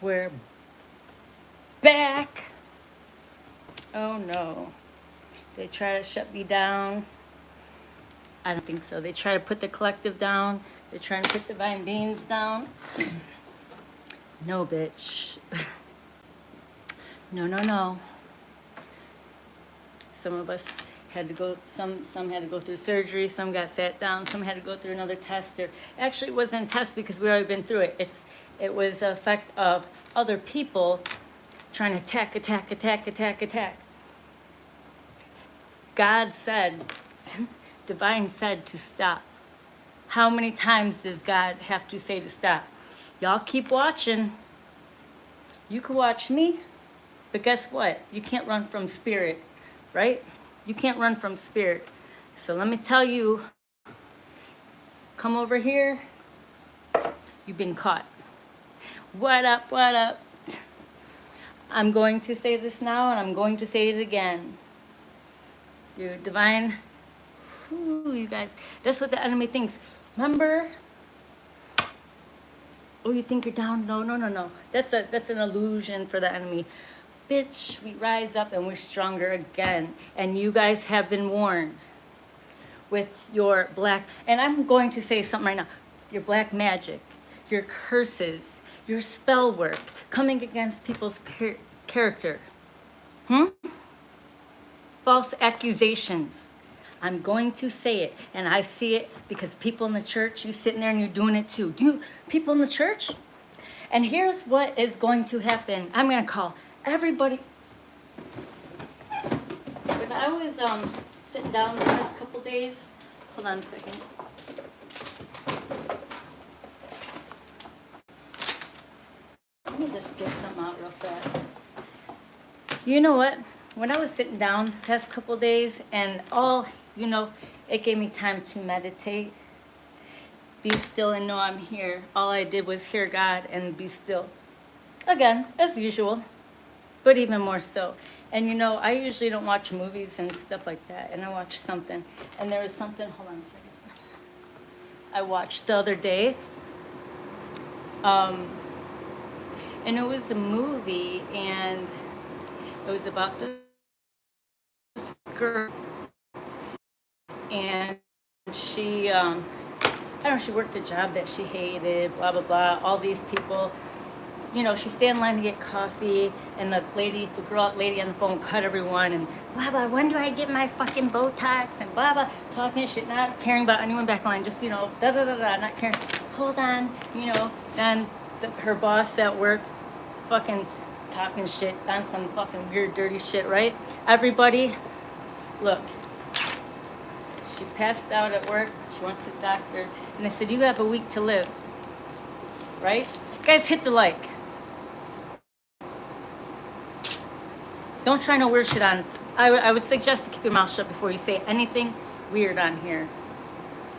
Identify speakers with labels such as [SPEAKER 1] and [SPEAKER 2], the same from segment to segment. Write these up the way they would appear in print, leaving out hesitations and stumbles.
[SPEAKER 1] We're back. Oh no. They try to shut me down. I don't think so. They try to put the collective down. They're trying to put Divine Beings down. No, bitch. No, no, no. Some of us had to go, some had to go through surgery, some got sat down, some had to go through another test. Or actually, it wasn't a test because we already been through it. It was an effect of other people trying to attack. God said, Divine said to stop. How many times does God have to say to stop? Y'all keep watching. You can watch me, but guess what? You can't run from spirit, right? You can't run from spirit. So let me tell you, come over here. You've been caught. What up, what up? I'm going to say this now and I'm going to say it again. Dude, Divine, whew, you guys, that's what the enemy thinks. Remember? Oh, you think you're down? No, no, no, no. That's an illusion for the enemy. Bitch, we rise up and we're stronger again. And you guys have been warned with your black, and I'm going to say something right now. Your black magic, your curses, your spell work coming against people's character. False accusations. I'm going to say it, and I see it because people in the church, you sitting there and you're doing it too. People in the church? And here's what is going to happen. I'm going to call everybody. When I was sitting down the last couple days, hold on a second. Let me just get something out real fast. You know what? When I was sitting down the past couple days and it gave me time to meditate, be still and know I'm here. All I did was hear God and be still. Again, as usual, but even more so. And I usually don't watch movies and stuff like that, and I watched something. And there was something, hold on a second. I watched the other day. And it was a movie, and it was about this girl, and she, I don't know, she worked a job that she hated, blah, blah, blah. All these people, she stayed in line to get coffee, and the lady on the phone cut everyone, and blah, blah, when do I get my fucking Botox, and blah, blah, talking shit, not caring about anyone back in line, just, da, da, da, da, not caring. Hold on, and her boss at work, fucking talking shit on some fucking weird, dirty shit, right? Everybody, look, she passed out at work, she went to the doctor, and they said, you have a week to live, right? Guys, hit the like. Don't try no weird shit on. I would suggest to keep your mouth shut before you say anything weird on here.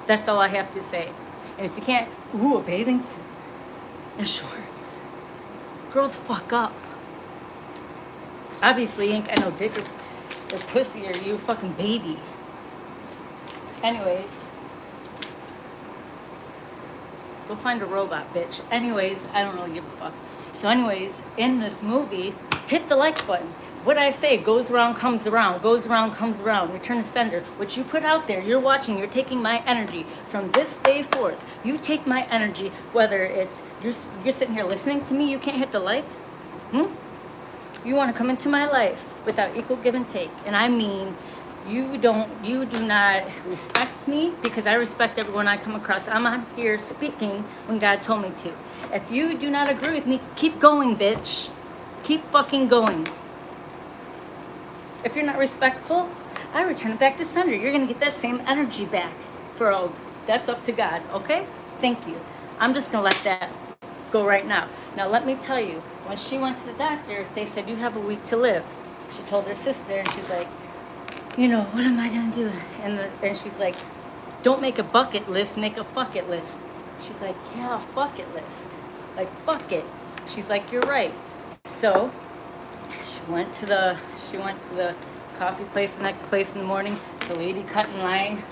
[SPEAKER 1] That's all I have to say. And if you can't, a bathing suit and shorts. Grow the fuck up. Obviously, you ain't got no dick or pussy or you fucking baby. Anyways. Go find a robot, bitch. Anyways, I don't really give a fuck. So anyways, in this movie, hit the like button. What I say goes around, comes around, goes around, comes around. Return to sender. What you put out there, you're watching, you're taking my energy. From this day forth, you take my energy, whether it's, you're sitting here listening to me, you can't hit the like? You want to come into my life without equal give and take. And I mean, you do not respect me because I respect everyone I come across. I'm on here speaking when God told me to. If you do not agree with me, keep going, bitch. Keep fucking going. If you're not respectful, I return it back to sender. You're going to get that same energy back. That's up to God, okay? Thank you. I'm just going to let that go right now. Now, let me tell you, when she went to the doctor, they said, you have a week to live. She told her sister, and she's like, what am I going to do? And she's like, don't make a bucket list, make a fuck it list. She's like, yeah, a fuck it list. Like, fuck it. She's like, you're right. So she went to the coffee place, the next place in the morning. The lady cut in line.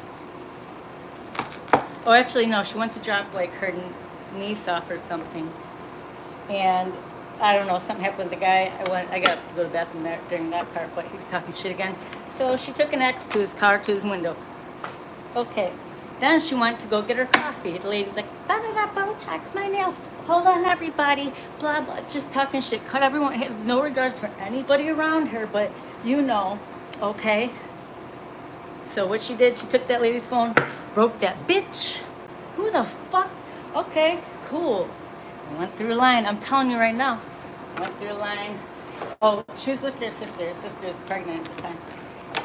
[SPEAKER 1] Oh, actually, no, she went to drop, like, her niece off or something. And I don't know, something happened with the guy. I got to go to the bathroom there during that part, but he was talking shit again. So she took an X to his car, to his window. Okay. Then she went to go get her coffee. The lady's like, da da da, Botox my nails. Hold on, everybody. Blah blah. Just talking shit. Cut everyone. Has no regards for anybody around her, but you know, okay. So what she did, she took that lady's phone, broke that bitch. Who the fuck? Okay, cool. I went through a line. I'm telling you right now. Went through a line. Oh, she was with their sister. Her sister was pregnant at the time.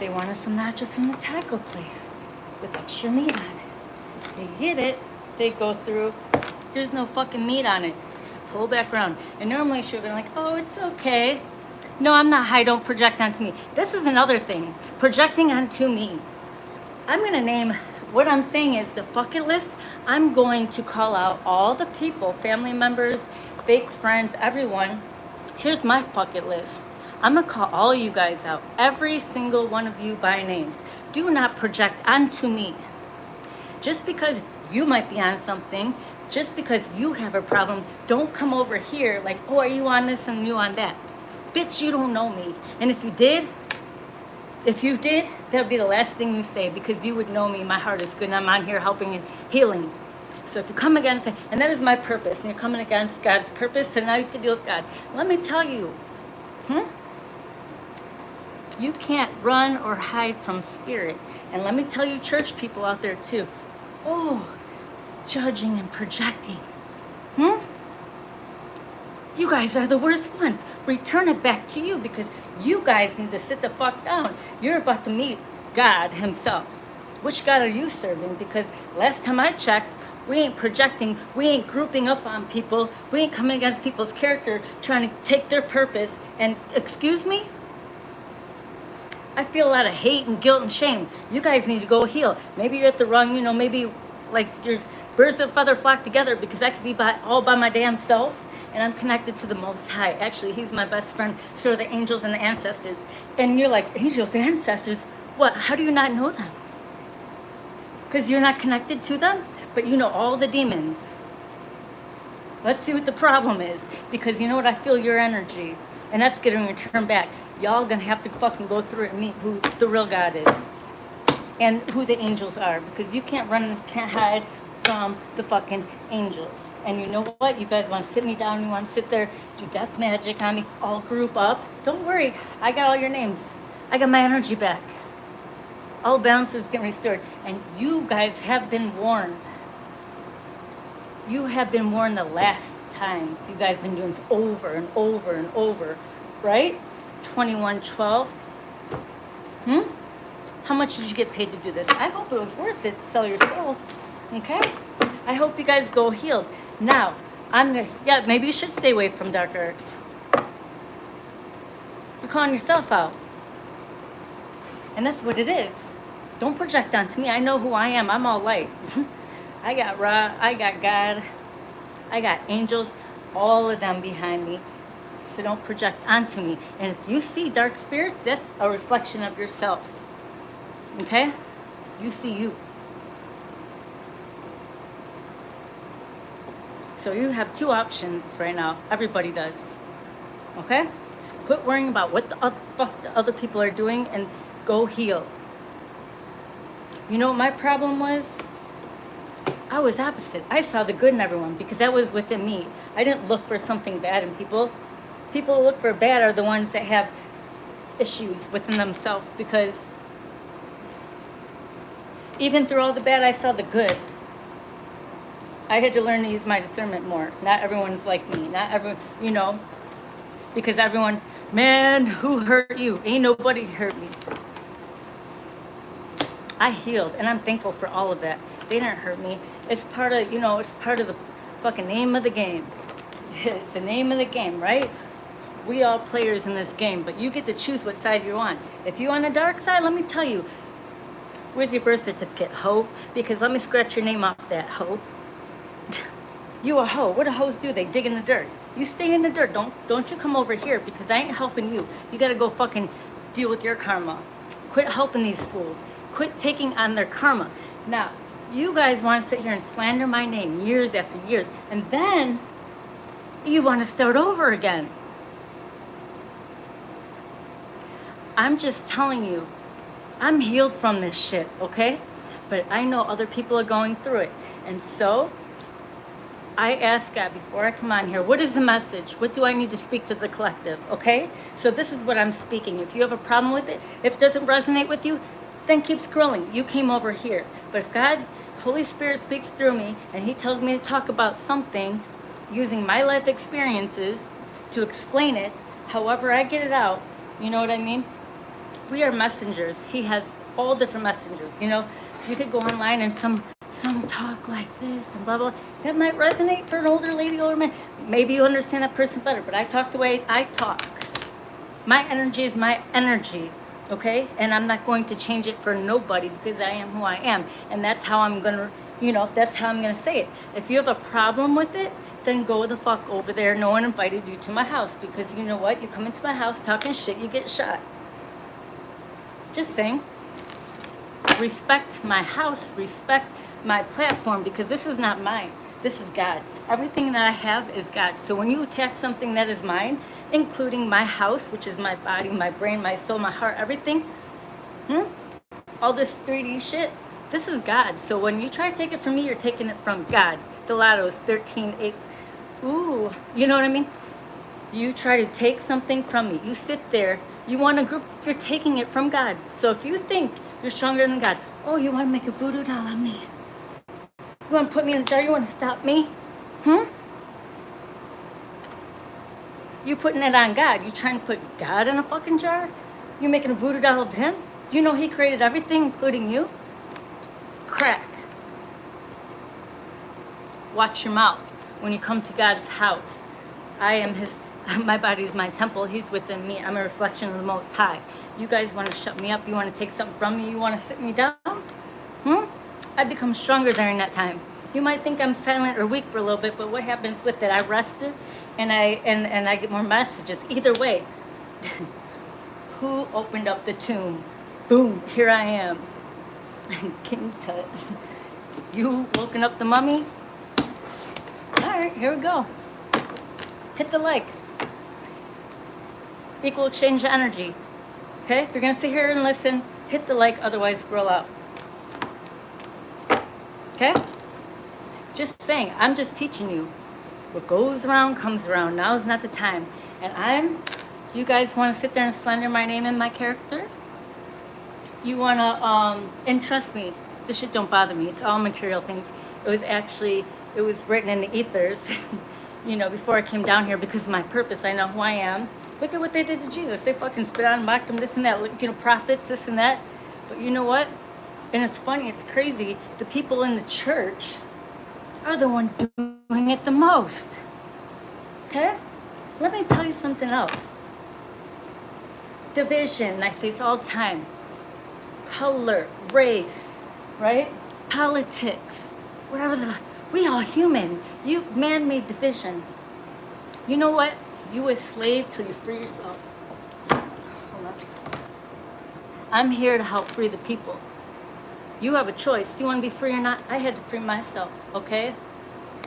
[SPEAKER 1] They wanted some nachos from the taco place with extra meat on it. They get it. They go through. There's no fucking meat on it. So pull back around. And normally she would have been like, oh, it's okay. No, I'm not high. Don't project onto me. This is another thing. Projecting onto me. I'm going to name, what I'm saying is the bucket list. I'm going to call out all the people, family members, fake friends, everyone. Here's my bucket list. I'm going to call all you guys out. Every single one of you by names. Do not project onto me. Just because you might be on something, just because you have a problem, don't come over here like, oh, are you on this and you on that? Bitch, you don't know me. And if you did, that would be the last thing you say, because you would know me. My heart is good and I'm on here helping and healing. So if you come against it, and that is my purpose, and you're coming against God's purpose, so now you can deal with God. Let me tell you, you can't run or hide from spirit. And let me tell you, church people out there too, oh, judging and projecting. You guys are the worst ones. Return it back to you, because you guys need to sit the fuck down. You're about to meet God himself. Which God are you serving? Because last time I checked, we ain't projecting, we ain't grouping up on people, we ain't coming against people's character, trying to take their purpose. And excuse me? I feel a lot of hate and guilt and shame. You guys need to go heal. Maybe you're at the wrong, maybe like your birds of a feather flock together, because I could be all by my damn self. And I'm connected to the Most High. Actually, he's my best friend. So are the angels and the ancestors. And you're like, angels, ancestors? What? How do you not know them? Because you're not connected to them? But you know all the demons. Let's see what the problem is. Because you know what? I feel your energy. And that's getting returned back. Y'all gonna have to fucking go through it and meet who the real God is. And who the angels are. Because you can't run, can't hide from the fucking angels. And you know what? You guys want to sit me down, you want to sit there, do death magic on me, all group up. Don't worry, I got all your names. I got my energy back. All balance is getting restored. And you guys have been warned. You have been warned the last times. You guys have been doing this over and over and over, right? 2112. How much did you get paid to do this? I hope it was worth it to sell your soul. Okay? I hope you guys go healed. Now, maybe you should stay away from dark arts. You're calling yourself out. And that's what it is. Don't project onto me. I know who I am. I'm all light. I got Ra, I got God, I got angels, all of them behind me. So don't project onto me. And if you see dark spirits, that's a reflection of yourself. Okay? You see you. So you have two options right now. Everybody does. Okay? Quit worrying about what the fuck the other people are doing and go heal. You know what my problem was? I was opposite. I saw the good in everyone because that was within me. I didn't look for something bad in people. People who look for bad are the ones that have issues within themselves, because even through all the bad, I saw the good. I had to learn to use my discernment more. Not everyone's like me. Not everyone, because everyone, man, who hurt you? Ain't nobody hurt me. I healed, and I'm thankful for all of that. They didn't hurt me. It's part of, it's part of the fucking name of the game. It's the name of the game, right? We all players in this game, but you get to choose what side you're on. If you're on the dark side, let me tell you, where's your birth certificate, hoe? Because let me scratch your name off that, hoe. You a hoe. What do hoes do? They dig in the dirt. You stay in the dirt. Don't you come over here, because I ain't helping you. You gotta go fucking deal with your karma. Quit helping these fools. Quit taking on their karma. Now, you guys want to sit here and slander my name years after years, and then You want to start over again. I'm just telling you, I'm healed from this shit, okay? But I know other people are going through it. And so I ask God before I come on here, what is the message? What do I need to speak to the collective, okay? So this is what I'm speaking. If you have a problem with it, if it doesn't resonate with you, then keep scrolling. You came over here. But if God, Holy Spirit speaks through me and he tells me to talk about something using my life experiences to explain it, however I get it out, you know what I mean? We are messengers. He has all different messengers, you know? You could go online and some talk like this and blah, blah. That might resonate for an older lady, older man. Maybe you understand that person better, but I talk the way I talk. My energy is my energy, okay? And I'm not going to change it for nobody because I am who I am. And that's how I'm going to, you know, that's how I'm going to say it. If you have a problem with it, then go the fuck over there. No one invited you to my house because you know what? You come into my house talking shit, you get shot. Just saying. Respect my house, respect my platform, because this is not mine. This is God's. Everything that I have is God's. So when you attack something that is mine, including my house, which is my body, my brain, my soul, my heart, everything, all this 3D shit, this is God. So when you try to take it from me, you're taking it from God. The lotto's 13-8. Ooh, you know what I mean? You try to take something from me. You sit there. You want a group. You're taking it from God. So if you think you're stronger than God, oh, you want to make a voodoo doll on me? You want to put me in a jar? You want to stop me? You putting it on God. You trying to put God in a fucking jar? You making a voodoo doll of him? Do you know he created everything, including you? Crack. Watch your mouth when you come to God's house. I am his, my body is my temple. He's within me. I'm a reflection of the Most High. You guys want to shut me up? You want to take something from me? You want to sit me down? I become stronger during that time. You might think I'm silent or weak for a little bit, but what happens with it? I rested, and I get more messages. Either way, who opened up the tomb? Boom! Here I am, King Tut. You woken up the mummy? All right, here we go. Hit the like. Equal exchange of energy. Okay, if you're gonna sit here and listen, hit the like. Otherwise, scroll out. Okay? Just saying, I'm just teaching you. What goes around comes around. Now is not the time. And you guys want to sit there and slander my name and my character? You want to, and trust me, this shit don't bother me. It's all material things. It was written in the ethers, you know, before I came down here because of my purpose. I know who I am. Look at what they did to Jesus. They fucking spit on him, mocked him, this and that, you know, prophets, this and that. But you know what? And it's funny, it's crazy. The people in the church are the one doing it the most. Okay? Let me tell you something else. Division, I say this all the time. Color, race, right? Politics, whatever we all human. You man-made division. You know what? You a slave till you free yourself. Hold on. I'm here to help free the people. You have a choice. Do you want to be free or not? I had to free myself, okay?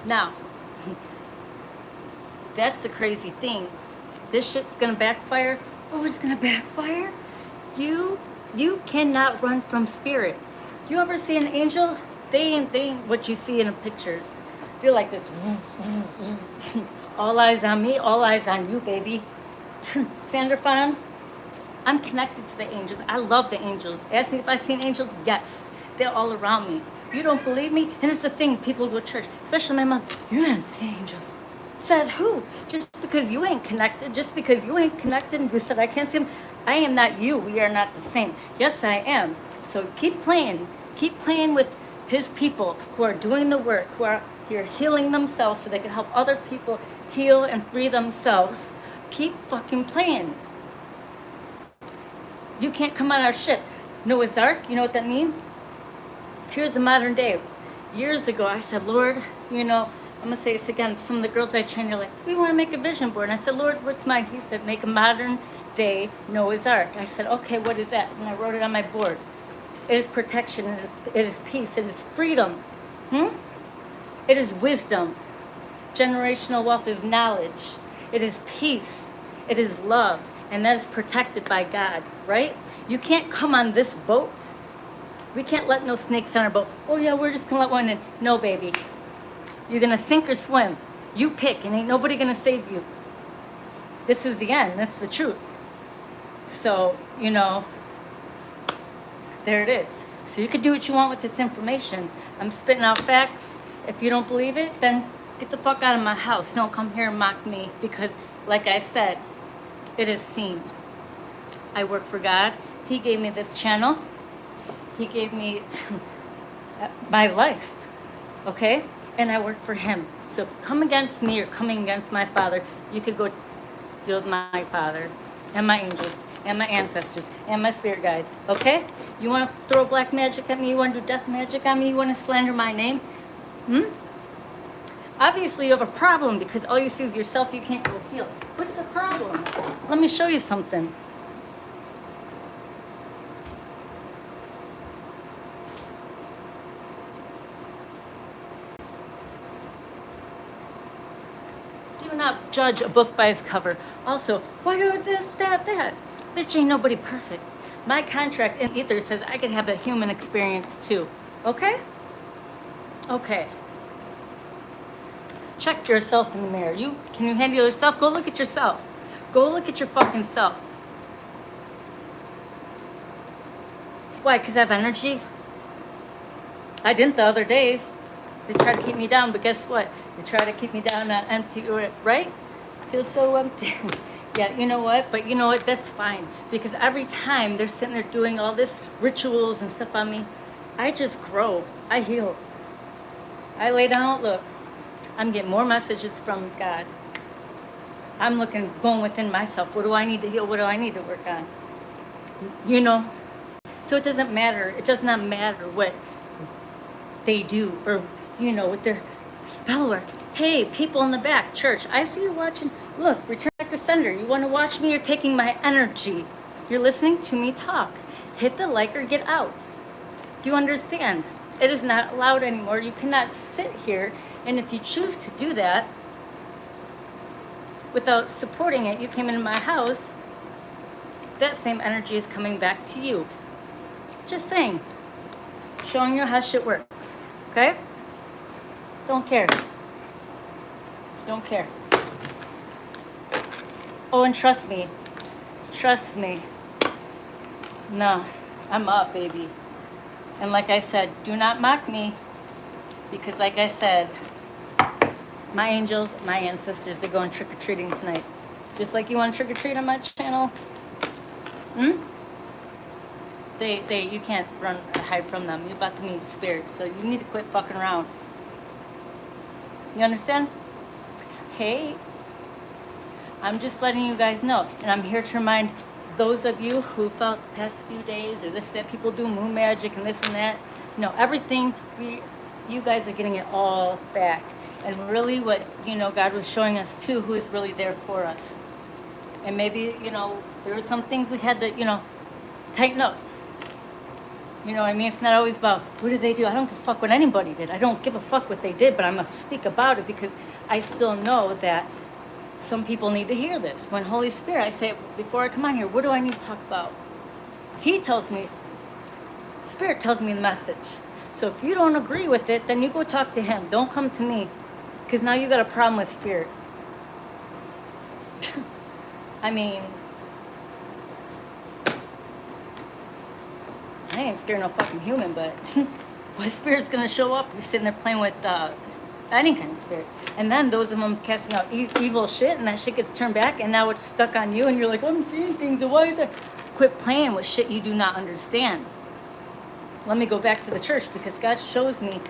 [SPEAKER 1] Now, that's the crazy thing. This shit's gonna backfire. Oh, it's gonna backfire? You cannot run from spirit. You ever see an angel? They ain't what you see in the pictures. Feel like this. All eyes on me, all eyes on you, baby. Sandra Fawn, I'm connected to the angels. I love the angels. Ask me if I've seen angels? Yes. They're all around me. You don't believe me? And it's the thing, people go to church, especially my mom, you haven't seen angels. Said who? Just because you ain't connected, and you said I can't see them, I am not you. We are not the same. Yes, I am. So keep playing with his people who are doing the work, who are here healing themselves so they can help other people heal and free themselves. Keep fucking playing. You can't come on our ship. Noah's Ark, you know what that means? Here's a modern day. Years ago, I said, Lord, you know, I'm going to say this again. Some of the girls I trained are like, we want to make a vision board. And I said, Lord, what's mine? He said, make a modern day Noah's Ark. I said, okay, what is that? And I wrote it on my board. It is protection. It is peace. It is freedom. It is wisdom. Generational wealth is knowledge. It is peace. It is love. And that is protected by God, right? You can't come on this boat. We can't let no snakes on our boat. Oh yeah, we're just gonna let one in. No, baby. You're gonna sink or swim. You pick, and ain't nobody gonna save you. This is the end. That's the truth. So, there it is. So you can do what you want with this information. I'm spitting out facts. If you don't believe it, then get the fuck out of my house. Don't come here and mock me because, like I said, it is seen. I work for God. He gave me this channel. He gave me my life, okay? And I work for him. So if you come against me or coming against my father, you could go deal with my father and my angels and my ancestors and my spirit guides, okay? You want to throw black magic at me? You want to do death magic on me? You want to slander my name? Obviously, you have a problem because all you see is yourself. You can't go heal. What is the problem? Let me show you something. Do not judge a book by its cover. Also, why do this, that? Bitch, ain't nobody perfect. My contract in ether says I could have a human experience too. Okay? Okay. Check yourself in the mirror. Can you handle yourself? Go look at yourself. Go look at your fucking self. Why? Because I have energy? I didn't the other days. They tried to keep me down, but guess what? They try to keep me down empty, right? Feel so empty. Yeah, you know what? But you know what? That's fine. Because every time they're sitting there doing all this rituals and stuff on me, I just grow. I heal. I lay down, look. I'm getting more messages from God. I'm going within myself. What do I need to heal? What do I need to work on? So it doesn't matter. It does not matter what they do or, with their spell work. Hey, people in the back, church, I see you watching. Look, return to sender. You want to watch me? You're taking my energy. You're listening to me talk. Hit the like or get out. Do you understand? It is not allowed anymore. You cannot sit here, and if you choose to do that without supporting it, you came into my house, that same energy is coming back to you. Just saying. Showing you how shit works. Okay? Don't care. Don't care. Oh, and trust me. Trust me. No, I'm up, baby. And like I said, do not mock me. Because like I said, my angels, my ancestors, they're going trick-or-treating tonight. Just like you want to trick-or-treat on my channel. You can't run or hide from them. You're about to meet spirits, so you need to quit fucking around. You understand? Hey, I'm just letting you guys know. And I'm here to remind those of you who felt the past few days or this, that people do moon magic and this and that. No, everything, you guys are getting it all back. And really what, God was showing us too, who is really there for us. And maybe, there were some things we had to, tighten up. It's not always about, what did they do? I don't give a fuck what anybody did. I don't give a fuck what they did, but I'm going to speak about it because I still know that some people need to hear this. When Holy Spirit, I say, before I come on here, what do I need to talk about? He tells me, Spirit tells me the message. So if you don't agree with it, then you go talk to him. Don't come to me because now you got a problem with Spirit. I ain't scared no fucking human, but what spirit's gonna show up? You're sitting there playing with any kind of spirit. And then those of them casting out evil shit, and that shit gets turned back, and now it's stuck on you, and you're like, I'm seeing things, and why is that? Quit playing with shit you do not understand. Let me go back to the church, because God shows me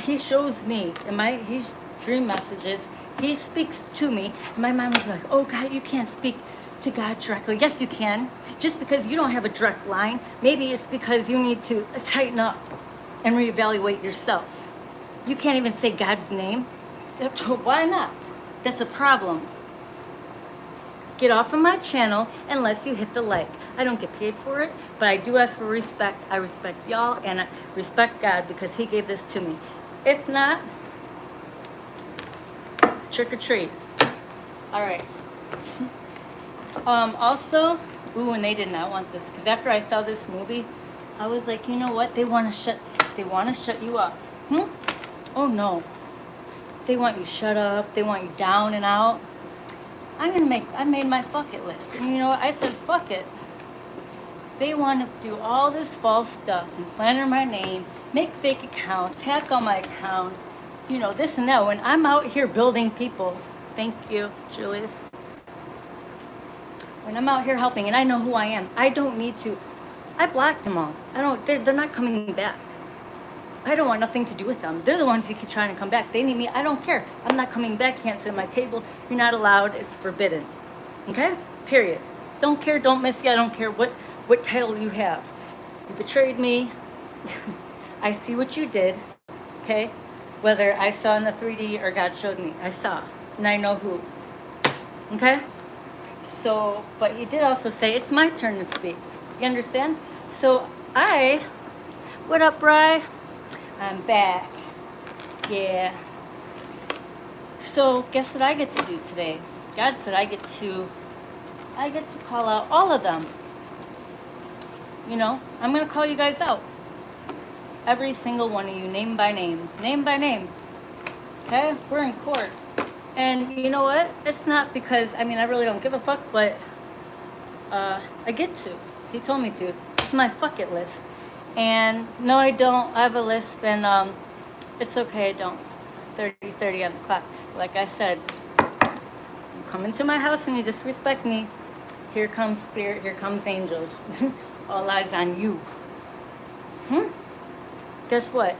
[SPEAKER 1] he shows me in his dream messages, he speaks to me, and my mind would be like, oh God, you can't speak to God directly. Yes, you can. Just because you don't have a direct line, maybe it's because you need to tighten up and reevaluate yourself. You can't even say God's name. Why not? That's a problem. Get off of my channel unless you hit the like. I don't get paid for it, but I do ask for respect. I respect y'all and I respect God because he gave this to me. If not, Trick or treat. All right. Also, ooh, and they did not want this, because after I saw this movie, I was like, you know what? They want to shut you up. Oh no. They want you shut up. They want you down and out. I made my fuck it list. And you know what? I said, fuck it. They want to do all this false stuff and slander my name, make fake accounts, hack all my accounts, you know, this and that. When I'm out here building people, thank you, Julius. When I'm out here helping and I know who I am, I don't need to. I blocked them all. They're not coming back. I don't want nothing to do with them. They're the ones who keep trying to come back. They need me. I don't care. I'm not coming back. Can't sit at my table. You're not allowed. It's forbidden. Okay? Period. Don't care. Don't miss you. I don't care what title you have. You betrayed me. I see what you did. Okay? Whether I saw in the 3D or God showed me. I saw. And I know who. Okay? So, but you did also say it's my turn to speak. You understand? So what up, Bri? I'm back. Yeah. So guess what I get to do today? God said I get to call out all of them. You know, I'm gonna call you guys out. Every single one of you, name by name. Name by name. Okay? We're in court. And you know what? It's not because, I mean, I really don't give a fuck, but I get to. He told me to. It's my fuck it list. And no, I don't. I have a lisp, and it's okay, I don't. 30 on the clock. Like I said, you come into my house and you disrespect me. Here comes spirit, here comes angels. All eyes on you. Guess what?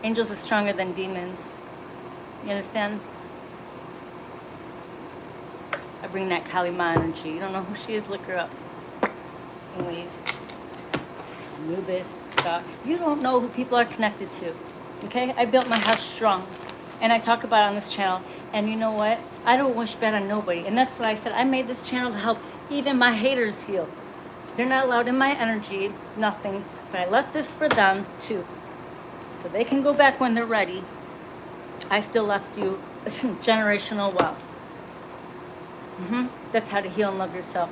[SPEAKER 1] Angels are stronger than demons. You understand? I bring that Kali Ma energy. You don't know who she is? Look her up. Anyways. Anubis, God. You don't know who people are connected to. Okay? I built my house strong. And I talk about it on this channel. And you know what? I don't wish bad on nobody. And that's why I said I made this channel to help even my haters heal. They're not allowed in my energy. Nothing. But I left this for them too. So they can go back when they're ready. I still left you generational wealth. That's how to heal and love yourself.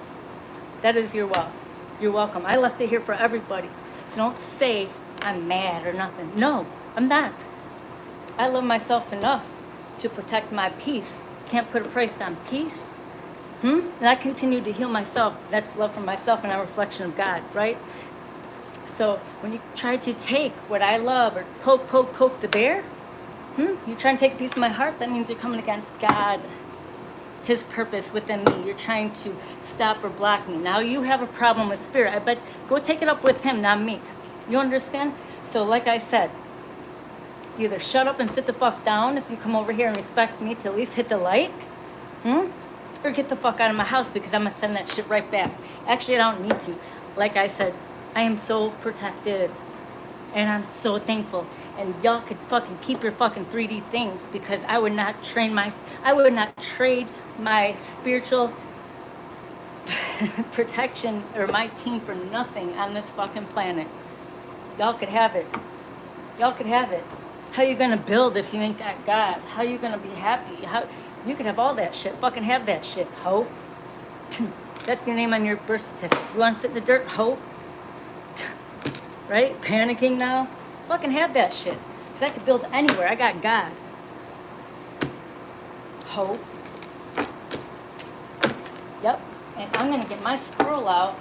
[SPEAKER 1] That is your wealth. You're welcome. I left it here for everybody. So don't say I'm mad or nothing. No, I'm not. I love myself enough to protect my peace. Can't put a price on peace. And I continue to heal myself. That's love for myself and a reflection of God, right? So when you try to take what I love or poke the bear, you try and take a piece of my heart, that means you're coming against God, His purpose within me. You're trying to stop or block me. Now you have a problem with spirit. I bet go take it up with Him, not me. You understand? So like I said, you either shut up and sit the fuck down if you come over here and respect me to at least hit the like, or get the fuck out of my house, because I'm going to send that shit right back. Actually, I don't need to. Like I said, I am so protected, and I'm so thankful. And y'all could fucking keep your fucking 3D things, because I would not trade my spiritual protection or my team for nothing on this fucking planet. Y'all could have it. Y'all could have it. How you gonna build if you ain't got God? How you gonna be happy? How you could have all that shit. Fucking have that shit, ho. That's your name on your birth certificate. You wanna sit in the dirt, ho? Right? Panicking now? Fucking have that shit. Because I could build anywhere. I got God. Ho. Yep. And I'm going to get my scroll out.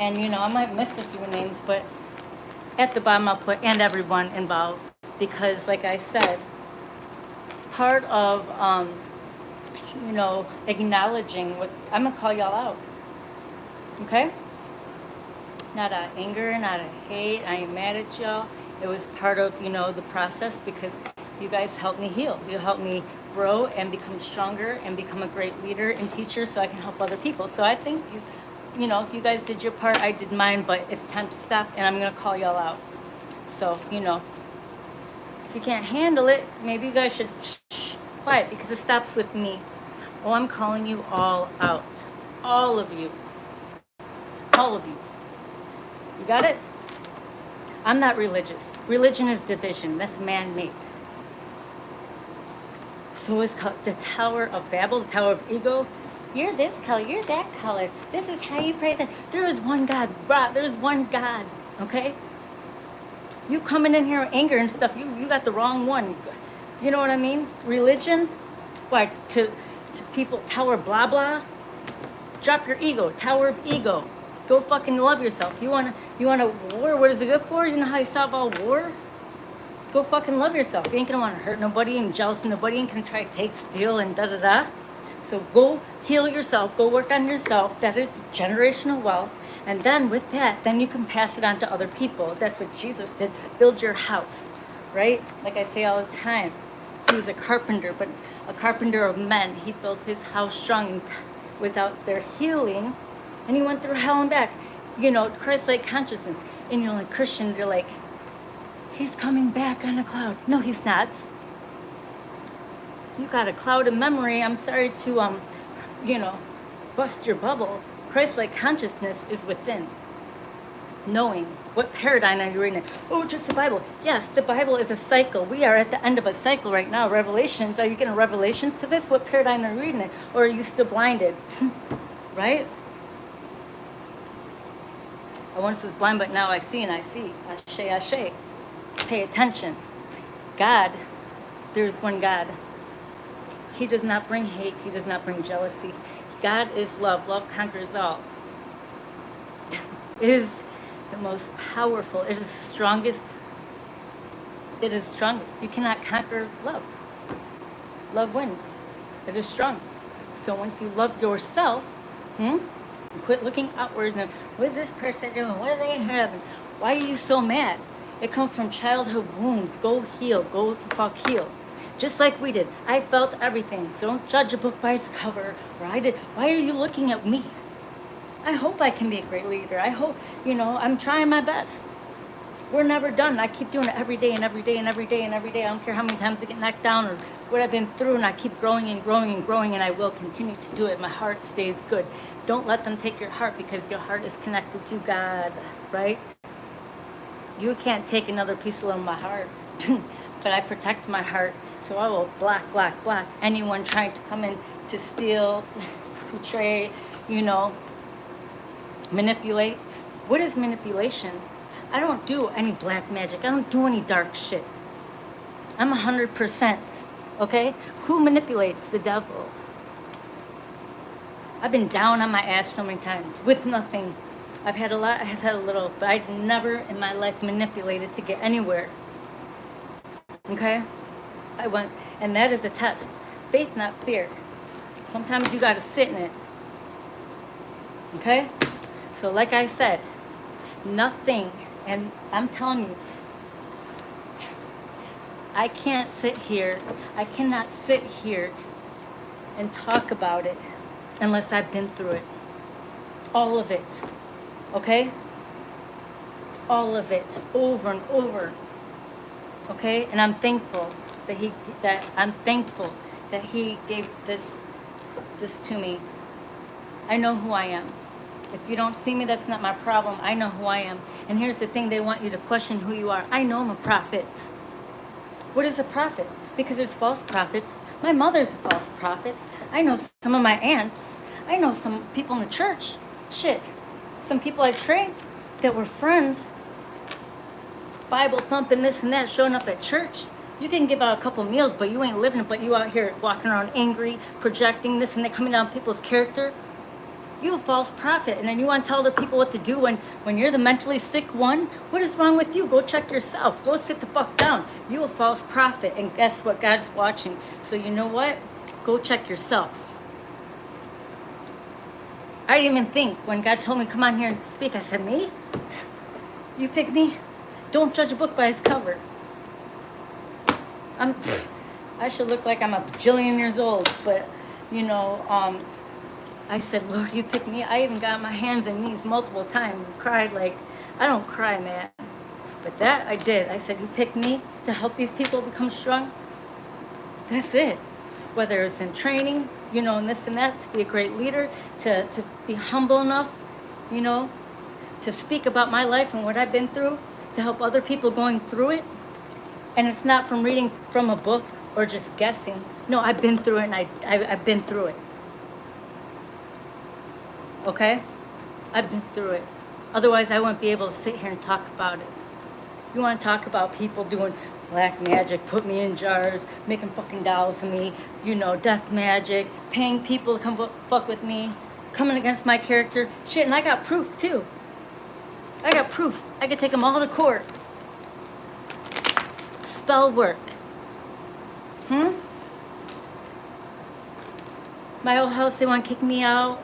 [SPEAKER 1] And, you know, I might miss a few names, but at the bottom I'll put, and everyone involved. Because, like I said, part of, you know, acknowledging what, I'm going to call y'all out. Okay? Not out of anger, not out of hate. I ain't mad at y'all. It was part of, you know, the process, because you guys helped me heal. You helped me grow and become stronger and become a great leader and teacher, so I can help other people. So I think you know, you guys did your part, I did mine, but it's time to stop, and I'm going to call y'all out. So, you know, if you can't handle it, maybe you guys should quiet, because it stops with me. Oh, I'm calling you all out. All of you. All of you. You got it? I'm not religious. Religion is division. That's man-made. So is the Tower of Babel, the Tower of Ego. You're this color, you're that color. This is how you pray. There is one God, bro. There is one God, okay? You coming in here with anger and stuff, you got the wrong one. You know what I mean? Religion, like to people, Tower blah blah. Drop your ego, Tower of Ego. Go fucking love yourself. You want a war? What is it good for? You know how you solve all war? Go fucking love yourself. You ain't gonna want to hurt nobody and jealous of nobody. You ain't gonna try to take, steal, and da da da. So go heal yourself. Go work on yourself. That is generational wealth. And then with that, then you can pass it on to other people. That's what Jesus did. Build your house, right? Like I say all the time. He was a carpenter, but a carpenter of men. He built his house strong and without their healing. And he went through hell and back. You know, Christ-like consciousness. And you're like, Christian, they're like, he's coming back on a cloud. No, he's not. You got a cloud of memory. I'm sorry to, bust your bubble. Christ-like consciousness is within. Knowing. What paradigm are you reading? Oh, just the Bible. Yes, the Bible is a cycle. We are at the end of a cycle right now. Revelations. Are you getting revelations to this? What paradigm are you reading it? Or are you still blinded? Right? I once was blind, but now I see and I see. Ashe, ashe. Pay attention. God, there's one God. He does not bring hate. He does not bring jealousy. God is love. Love conquers all. It is the most powerful. It is the strongest. It is strongest. You cannot conquer love. Love wins. It is strong. So once you love yourself, quit looking outwards and what is this person doing? What do they have? Why are you so mad? It comes from childhood wounds. Go heal. Go the fuck heal. Just like we did. I felt everything. So don't judge a book by its cover. Or I did. Why are you looking at me? I hope I can be a great leader. I hope, I'm trying my best. We're never done. I keep doing it every day and every day and every day and every day. I don't care how many times I get knocked down or what I've been through, and I keep growing and growing and growing, and I will continue to do it. My heart stays good. Don't let them take your heart because your heart is connected to God, right? You can't take another piece of my heart, but I protect my heart. So I will block anyone trying to come in to steal, betray, manipulate. What is manipulation? I don't do any black magic. I don't do any dark shit. I'm 100%, okay? Who manipulates? The devil. I've been down on my ass so many times with nothing. I've had a lot, I have had a little, but I've never in my life manipulated to get anywhere. Okay? I went, and that is a test. Faith, not fear. Sometimes you gotta sit in it. Okay? So like I said, nothing, and I'm telling you, I cannot sit here and talk about it unless I've been through it. All of it. Okay? All of it. Over and over. Okay? And I'm thankful that he gave this to me. I know who I am. If you don't see me, that's not my problem. I know who I am. And here's the thing, they want you to question who you are. I know I'm a prophet. What is a prophet? Because there's false prophets. My mother's a false prophet. I know some of my aunts. I know some people in the church. Shit. Some people I trained that were friends. Bible thumping, this and that, showing up at church. You can give out a couple meals, but you ain't living it, but you out here walking around angry, projecting this and that, coming down people's character. You a false prophet, and then you want to tell other people what to do when you're the mentally sick one? What is wrong with you? Go check yourself. Go sit the fuck down. You a false prophet, and guess what? God's watching. So you know what? Go check yourself. I didn't even think when God told me, come on here and speak. I said, me? You pick me? Don't judge a book by its cover. I should look like I'm a bajillion years old, but, I said, Lord, you picked me. I even got my hands and knees multiple times and cried like, I don't cry, man. But that I did. I said, you picked me to help these people become strong. That's it. Whether it's in training, and this and that, to be a great leader, to be humble enough, to speak about my life and what I've been through, to help other people going through it. And it's not from reading from a book or just guessing. No, I've been through it, and I've been through it. Okay? I've been through it. Otherwise, I wouldn't be able to sit here and talk about it. You want to talk about people doing black magic, put me in jars, making fucking dolls of me, death magic, paying people to come fuck with me, coming against my character. Shit, and I got proof, too. I got proof. I could take them all to court. Spell work. My old house, they want to kick me out.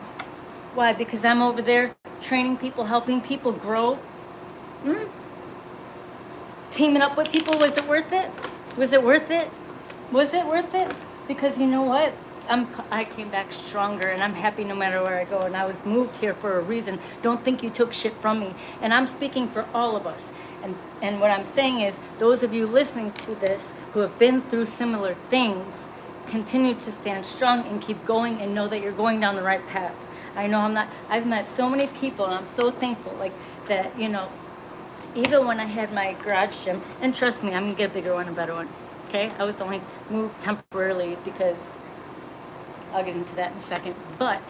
[SPEAKER 1] Why? Because I'm over there training people, helping people grow. Teaming up with people, was it worth it? Was it worth it? Was it worth it? Because you know what? I came back stronger, and I'm happy no matter where I go. And I was moved here for a reason. Don't think you took shit from me. And I'm speaking for all of us. And what I'm saying is, those of you listening to this who have been through similar things, continue to stand strong and keep going, and know that you're going down the right path. I know I've met so many people, and I'm so thankful, like that, even when I had my garage gym, and trust me, I'm gonna get a bigger one, a better one. Okay, I was only moved temporarily because I'll get into that in a second. But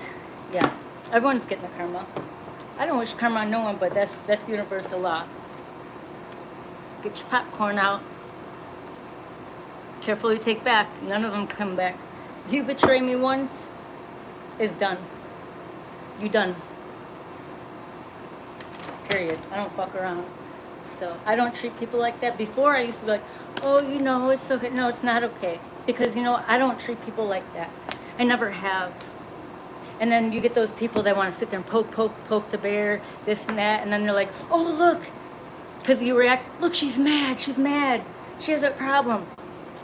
[SPEAKER 1] yeah, everyone's getting the karma. I don't wish karma on no one, but that's the universal law. Get your popcorn out. Carefully take back. None of them come back. You betray me once, it's done. You done. Period. I don't fuck around. So I don't treat people like that. Before I used to be like, oh, it's okay. No, it's not okay. Because, I don't treat people like that. I never have. And then you get those people that want to sit there and poke the bear, this and that. And then they're like, oh, look. Because you react, look, she's mad. She has a problem.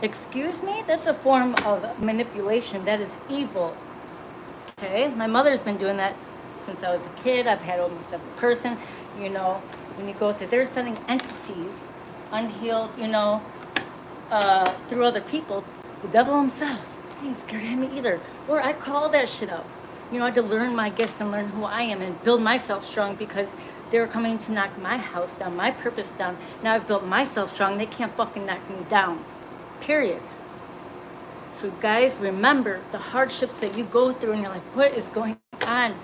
[SPEAKER 1] Excuse me? That's a form of manipulation. That is evil. Okay? My mother's been doing that since I was a kid. I've had almost every person, when you go through, they're sending entities, unhealed, through other people. The devil himself, he ain't scared of me either. Or I call that shit out. I had to learn my gifts and learn who I am and build myself strong, because they were coming to knock my house down, my purpose down. Now I've built myself strong. They can't fucking knock me down. Period. So guys, remember the hardships that you go through, and you're like, what is going on?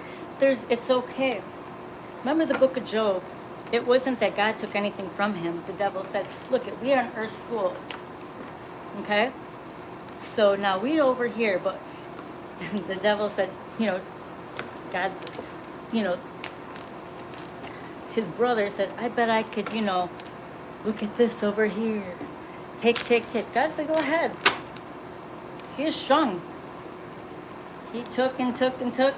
[SPEAKER 1] It's okay. Remember the book of Job. It wasn't that God took anything from him. The devil said, look, we are in earth school. Okay? So now we over here, but the devil said, God's, his brother said, I bet I could, look at this over here. Take. God said, go ahead. He is strong. He took and took and took.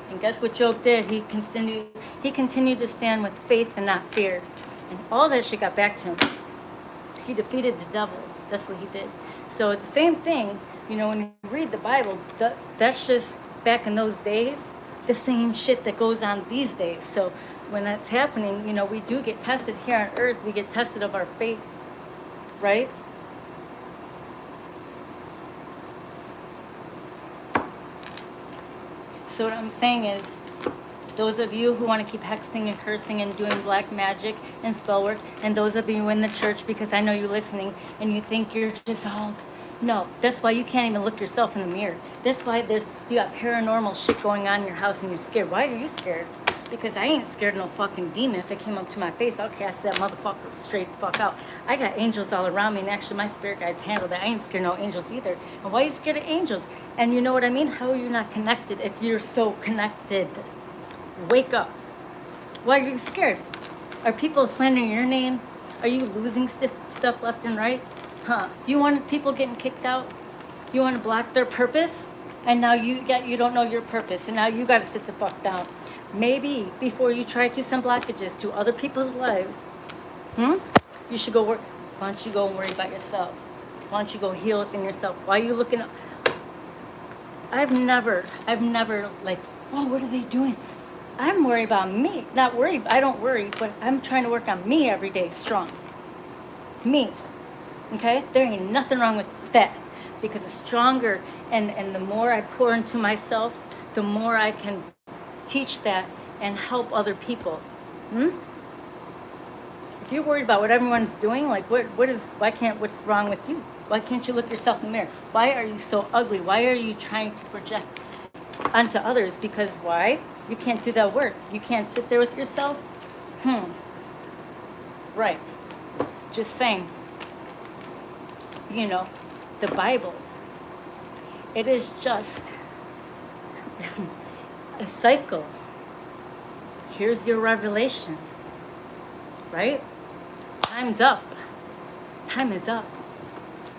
[SPEAKER 1] And guess what Job did? He continued to stand with faith and not fear. And all that shit got back to him. He defeated the devil. That's what he did. So the same thing, when you read the Bible, that's just back in those days, the same shit that goes on these days. So when that's happening, we do get tested here on earth. We get tested of our faith, right? So what I'm saying is, those of you who want to keep hexing and cursing and doing black magic and spell work, and those of you in the church, because I know you're listening and you think you're just all, no, that's why you can't even look yourself in the mirror. That's why you got paranormal shit going on in your house and you're scared. Why are you scared? Because I ain't scared of no fucking demon. If it came up to my face, I'll cast that motherfucker straight the fuck out. I got angels all around me, and actually my spirit guides handle that. I ain't scared of no angels either. And why are you scared of angels? And you know what I mean? How are you not connected if you're so connected? Wake up. Why are you scared? Are people slandering your name? Are you losing stuff left and right? You want people getting kicked out? You want to block their purpose? And now you don't know your purpose, and now you got to sit the fuck down. Maybe before you try to send blockages to other people's lives, you should go work. Why don't you go and worry about yourself? Why don't you go heal within yourself? Why are you looking up? I've never like, oh, what are they doing? I'm worried about me. Not worried, I don't worry, but I'm trying to work on me every day, strong. Me. Okay? There ain't nothing wrong with that. Because the stronger and the more I pour into myself, the more I can teach that and help other people. If you're worried about what everyone's doing, like what's wrong with you? Why can't you look yourself in the mirror? Why are you so ugly? Why are you trying to project onto others? Because why? You can't do that work. You can't sit there with yourself. Right. Just saying. You know, the Bible, it is just a cycle. Here's your revelation. Right? Time's up. Time is up.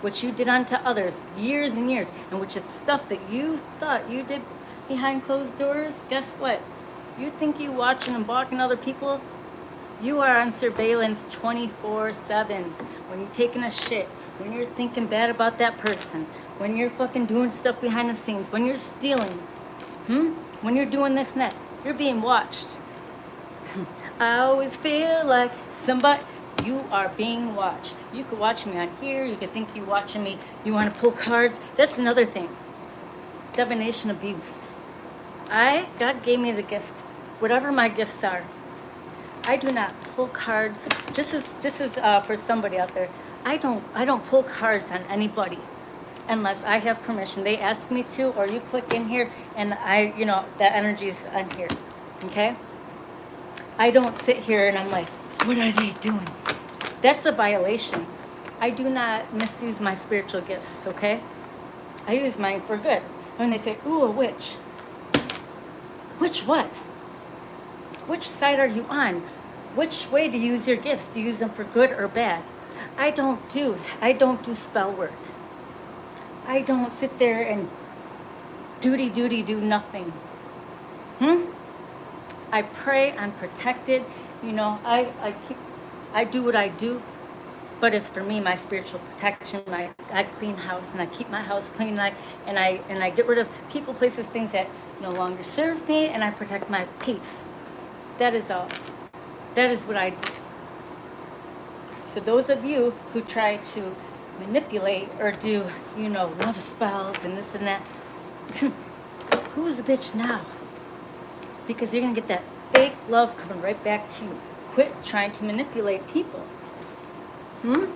[SPEAKER 1] What you did unto others years and years, and which is stuff that you thought you did behind closed doors, guess what? You think you watching and blocking other people? You are on surveillance 24/7. When you're taking a shit, when you're thinking bad about that person, when you're fucking doing stuff behind the scenes, when you're stealing, when you're doing this and that, you're being watched. I always feel like somebody, you are being watched. You could watch me on here, you could think you're watching me, you want to pull cards. That's another thing. Divination abuse. God gave me the gift, whatever my gifts are. I do not pull cards. Just as for somebody out there, I don't pull cards on anybody unless I have permission. They ask me to, or you click in here, and that energy's on here. Okay? I don't sit here and I'm like, what are they doing? That's a violation. I do not misuse my spiritual gifts. Okay? I use mine for good. When they say, ooh, a witch. Which what? Which side are you on? Which way do you use your gifts? Do you use them for good or bad? I don't do spell work. I don't sit there and do nothing. I pray, I'm protected. I do what I do, but it's for me, my spiritual protection. I clean house and I keep my house clean, and I get rid of people, places, things that no longer serve me, and I protect my peace. That is all. That is what I do. So those of you who try to manipulate or do, love spells and this and that, who's the bitch now? Because you're going to get that fake love coming right back to you. Quit trying to manipulate people. There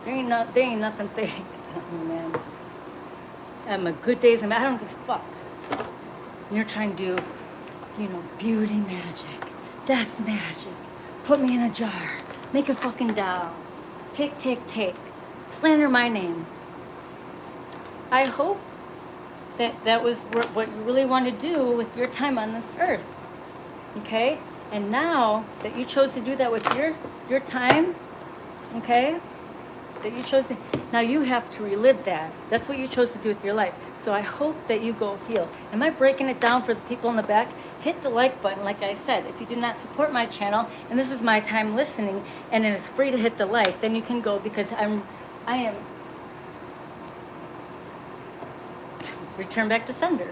[SPEAKER 1] ain't nothing fake. Oh, man. I have my good days, and I don't give a fuck. You're trying to do, beauty magic, death magic, put me in a jar, make a fucking doll, take, slander my name. I hope that was what you really want to do with your time on this earth, okay? And now that you chose to do that with your time, okay, that you chose to, now you have to relive that. That's what you chose to do with your life. So I hope that you go heal. Am I breaking it down for the people in the back? Hit the like button, like I said. If you do not support my channel, and this is my time listening, and it is free to hit the like, then you can go, because I am return back to sender.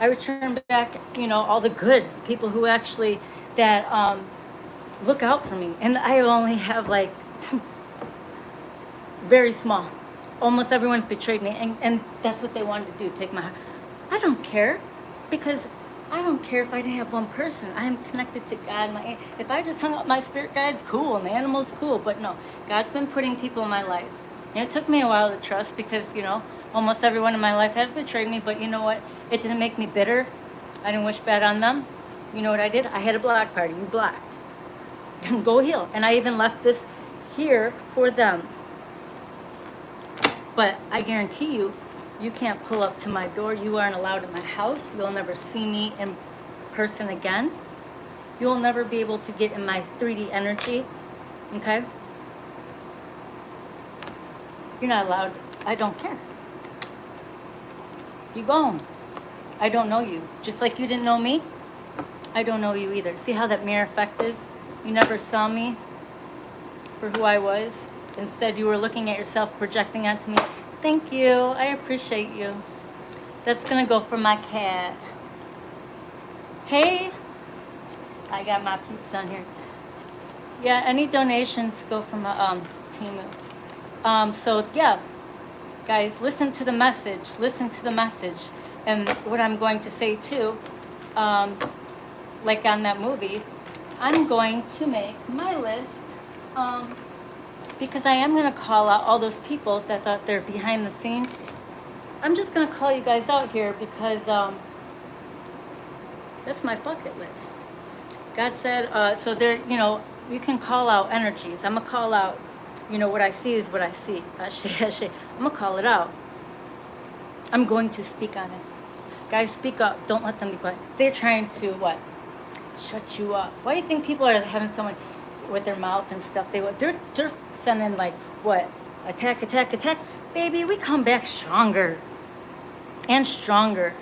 [SPEAKER 1] I return back, all the good people who actually that look out for me. And I only have very small. Almost everyone's betrayed me, and that's what they wanted to do, take my heart. I don't care, because I don't care if I didn't have one person. I am connected to God. If I just hung up my spirit guides, cool, and the animals, cool. But no, God's been putting people in my life. And it took me a while to trust, because, almost everyone in my life has betrayed me. But you know what? It didn't make me bitter. I didn't wish bad on them. You know what I did? I had a block party. You blocked. Go heal. And I even left this here for them. But I guarantee you, you can't pull up to my door. You aren't allowed in my house. You'll never see me in person again. You'll never be able to get in my 3D energy. Okay? You're not allowed. I don't care. You gone. I don't know you. Just like you didn't know me, I don't know you either. See how that mirror effect is? You never saw me for who I was. Instead, you were looking at yourself, projecting onto me. Thank you. I appreciate you. That's going to go for my cat. Hey. I got my peeps on here. Yeah, any donations go for my team. So, yeah. Guys, listen to the message. Listen to the message. And what I'm going to say, too, like on that movie, I'm going to make my list, because I am going to call out all those people that thought they're behind the scenes. I'm just going to call you guys out here because that's my bucket list. God said, so there, you can call out energies. I'm going to call out, what I see is what I see. I'm going to call it out. I'm going to speak on it. Guys, speak up. Don't let them be quiet. They're trying to, what? Shut you up. Why do you think people are having someone with their mouth and stuff? They're sending like, what? Attack, attack, attack. Baby, we come back stronger. And stronger.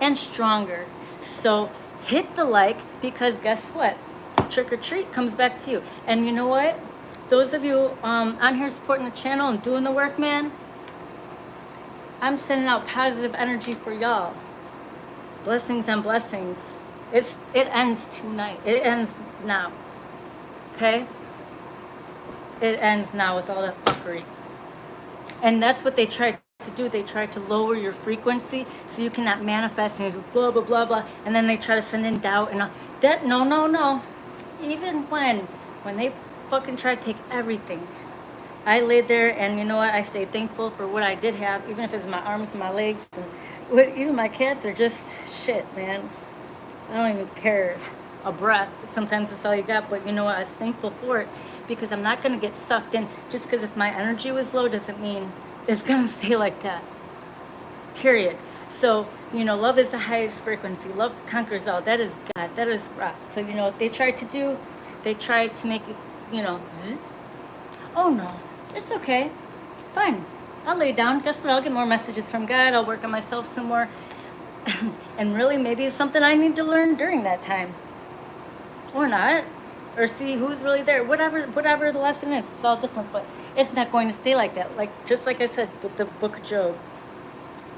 [SPEAKER 1] And stronger. So hit the like, because guess what? Trick or treat comes back to you. And you know what? Those of you on here supporting the channel and doing the work, man, I'm sending out positive energy for y'all. Blessings and blessings. It ends tonight. It ends now. Okay? It ends now with all that fuckery. And that's what they tried to do. They tried to lower your frequency so you cannot manifest and blah, blah, blah, blah. And then they try to send in doubt and all. That, no. Even when they fucking try to take everything, I laid there and you know what? I stayed thankful for what I did have, even if it's my arms and my legs. And even my cats are just shit, man. I don't even care a breath. Sometimes that's all you got, but you know what? I was thankful for it because I'm not going to get sucked in. Just because if my energy was low doesn't mean it's going to stay like that. Period. So, love is the highest frequency. Love conquers all. That is God. That is rock. So, what they tried to do, they tried to make it, zzz. Oh no, it's okay. Fine. I'll lay down. Guess what? I'll get more messages from God. I'll work on myself some more. And really, maybe it's something I need to learn during that time. Or not. Or see who's really there. Whatever the lesson is. It's all different. But it's not going to stay like that. Just like I said with the book of Job.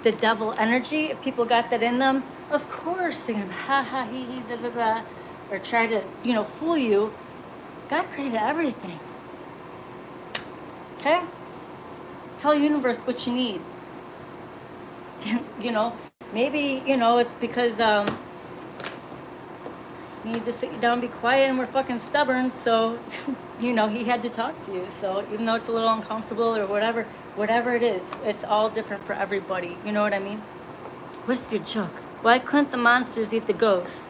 [SPEAKER 1] The devil energy, if people got that in them, of course they're going to ha ha he he da da da. Or try to, fool you. God created everything. Okay? Tell the universe what you need. Maybe, it's because you need to sit you down, be quiet, and we're fucking stubborn. So, he had to talk to you. So even though it's a little uncomfortable or whatever it is, it's all different for everybody. You know what I mean? What's your joke? Why couldn't the monsters eat the ghost?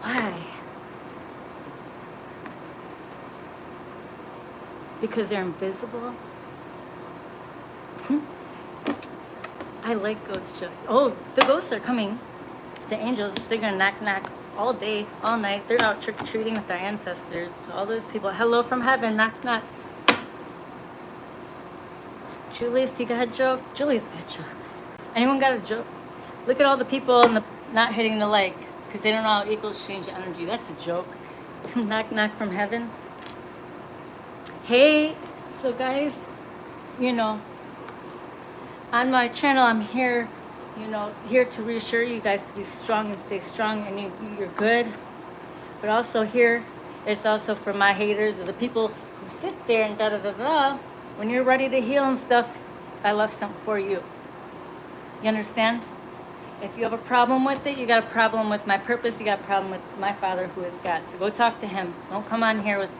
[SPEAKER 1] Why? Because they're invisible? I like ghost jokes. Oh, the ghosts are coming. The angels, they're gonna knock all day, all night. They're out trick-or-treating with their ancestors. So all those people, hello from heaven, knock. Julius, you got a joke? Julius got jokes. Anyone got a joke? Look at all the people not hitting the like, because they don't know how equals change energy. That's a joke. Knock from heaven. Hey, so guys, on my channel, I'm here, here to reassure you guys to be strong and stay strong, and you're good. But also here, it's also for my haters or the people who sit there and da-da-da-da. When you're ready to heal and stuff, I left something for you. You understand? If you have a problem with it, you got a problem with my purpose, you got a problem with my Father who is God. So go talk to him. Don't come on here with,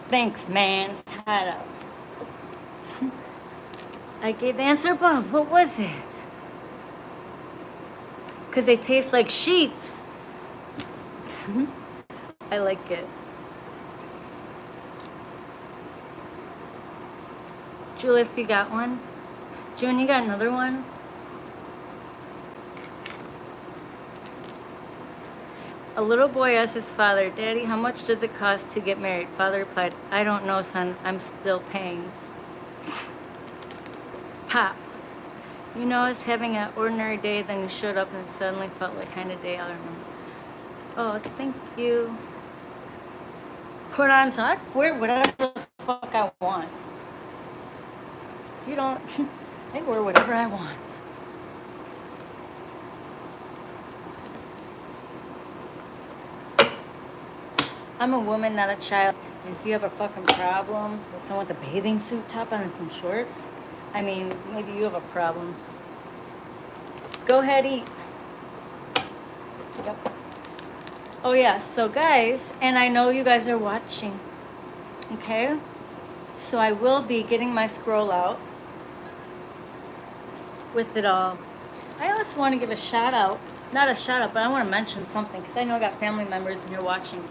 [SPEAKER 1] thanks, man. It's tied up. I gave the answer above. What was it? Because they taste like sheets. I like it. Julius, you got one? June, you got another one? A little boy asked his father, Daddy, how much does it cost to get married? Father replied, I don't know, son. I'm still paying. Pop. It's having an ordinary day, then you showed up and it suddenly felt like kind of day. I don't know. Oh, thank you. Put on some. I wear whatever the fuck I want. If you don't, I wear whatever I want. I'm a woman, not a child. And if you have a fucking problem with someone with a bathing suit top on and some shorts, I mean, maybe you have a problem. Go ahead, eat. Yep. Oh yeah, so guys, and I know you guys are watching, okay? So I will be getting my scroll out with it all. I also want to give a shout out, not a shout out, but I want to mention something because I know I got family members in here watching.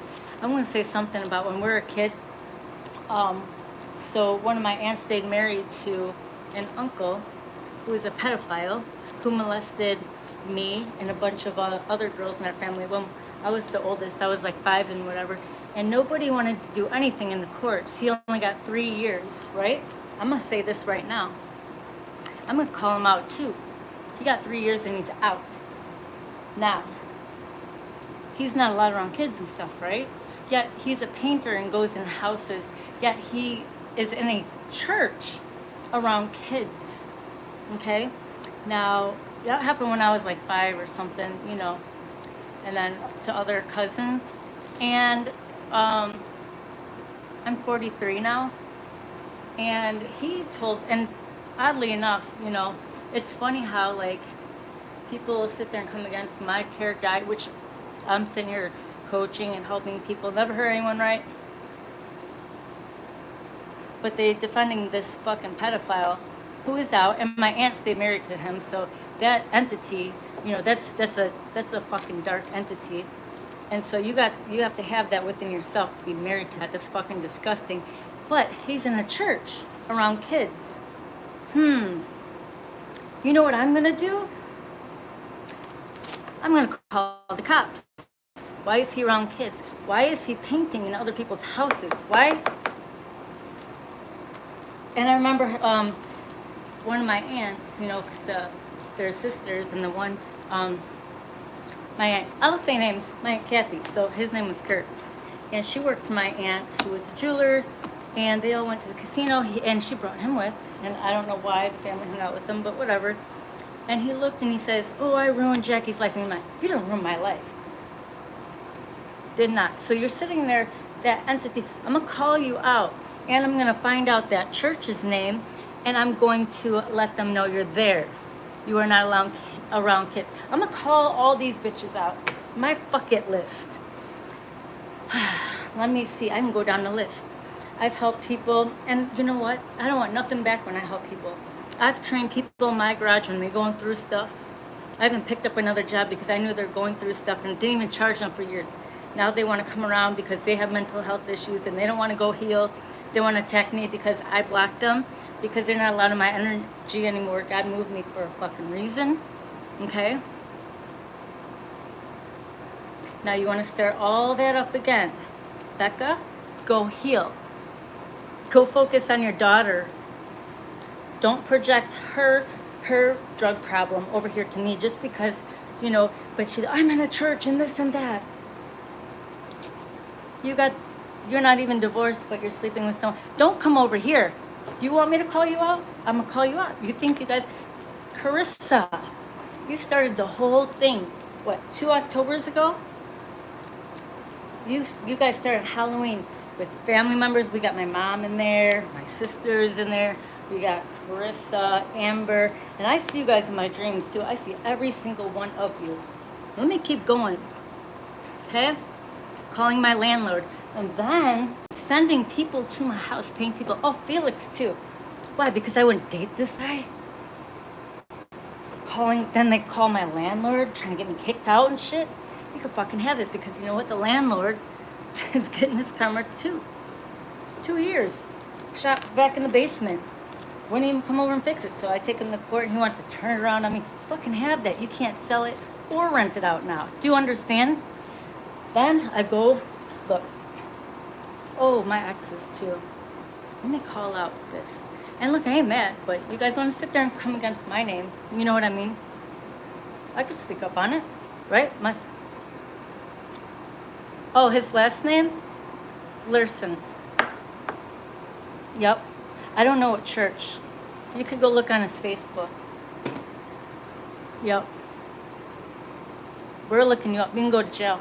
[SPEAKER 1] I'm going to say something about when we were a kid. Um, so one of my aunts stayed married to an uncle who was a pedophile who molested me and a bunch of other girls in our family. Well, I was the oldest. I was like 5 and whatever. And nobody wanted to do anything in the courts. He only got 3 years, right? I'm going to say this right now. I'm going to call him out too. He got 3 years and he's out. Now, he's not allowed around kids and stuff, right? Yet he's a painter and goes in houses. Yet he is in a church around kids, okay? Now, that happened when I was like 5 or something, you know, and then to other cousins. And I'm 43 now. And he's told, and oddly enough, you know, it's funny how like people sit there and come against my character, which I'm sitting here coaching and helping people, never hurt anyone, right? But they defending this fucking pedophile who is out, and my aunt stayed married to him, so that entity, you know, that's a fucking dark entity. And so you have to have that within yourself to be married to that. That's fucking disgusting. But he's in a church around kids. You know what I'm gonna do? I'm gonna call the cops. Why is he around kids? Why is he painting in other people's houses? Why? And I remember one of my aunts, you know, because they're sisters, and the one, my aunt, I'll say names, my Aunt Kathy, so his name was Kurt. And she worked for my aunt, who was a jeweler, and they all went to the casino, and she brought him with, and I don't know why the family hung out with them, but whatever. And he looked and he says, oh, I ruined Jackie's life. And I'm like, you don't ruin my life. Did not. So you're sitting there, that entity, I'm going to call you out, and I'm going to find out that church's name, and I'm going to let them know you're there. You are not around kids. I'm going to call all these bitches out. My bucket list. Let me see. I can go down the list. I've helped people, and you know what? I don't want nothing back when I help people. I've trained people in my garage when they're going through stuff. I haven't picked up another job because I knew they're going through stuff and didn't even charge them for years. Now they want to come around because they have mental health issues and they don't want to go heal. They want to attack me because I blocked them, because they're not allowed in my energy anymore. God moved me for a fucking reason, okay? Now you want to start all that up again. Becca, go heal. Go focus on your daughter. Don't project her drug problem over here to me just because, you know, but I'm in a church and this and that. You're not even divorced, but you're sleeping with someone. Don't come over here. You want me to call you out? I'm gonna call you out. You think you guys, Carissa, you started the whole thing, what, 2 Octobers ago? You guys started Halloween with family members. We got my mom in there, my sisters in there. We got Carissa, Amber, and I see you guys in my dreams too. I see every single one of you. Let me keep going, okay? Calling my landlord, and then sending people to my house, paying people. Oh, Felix too. Why? Because I wouldn't date this guy? Then they call my landlord, trying to get me kicked out and shit. You could fucking have it, because you know what? The landlord is getting his karma too. 2 years. Shot back in the basement. Wouldn't even come over and fix it. So I take him to court and he wants to turn it around on me. Fucking have that. You can't sell it or rent it out now. Do you understand? Then I go, look. Oh, my exes too. Let me call out this. And look, I ain't mad, but you guys want to sit there and come against my name. You know what I mean? I could speak up on it, right? Oh, his last name? Lerson. Yep. I don't know what church. You could go look on his Facebook. Yep. We're looking you up. You can go to jail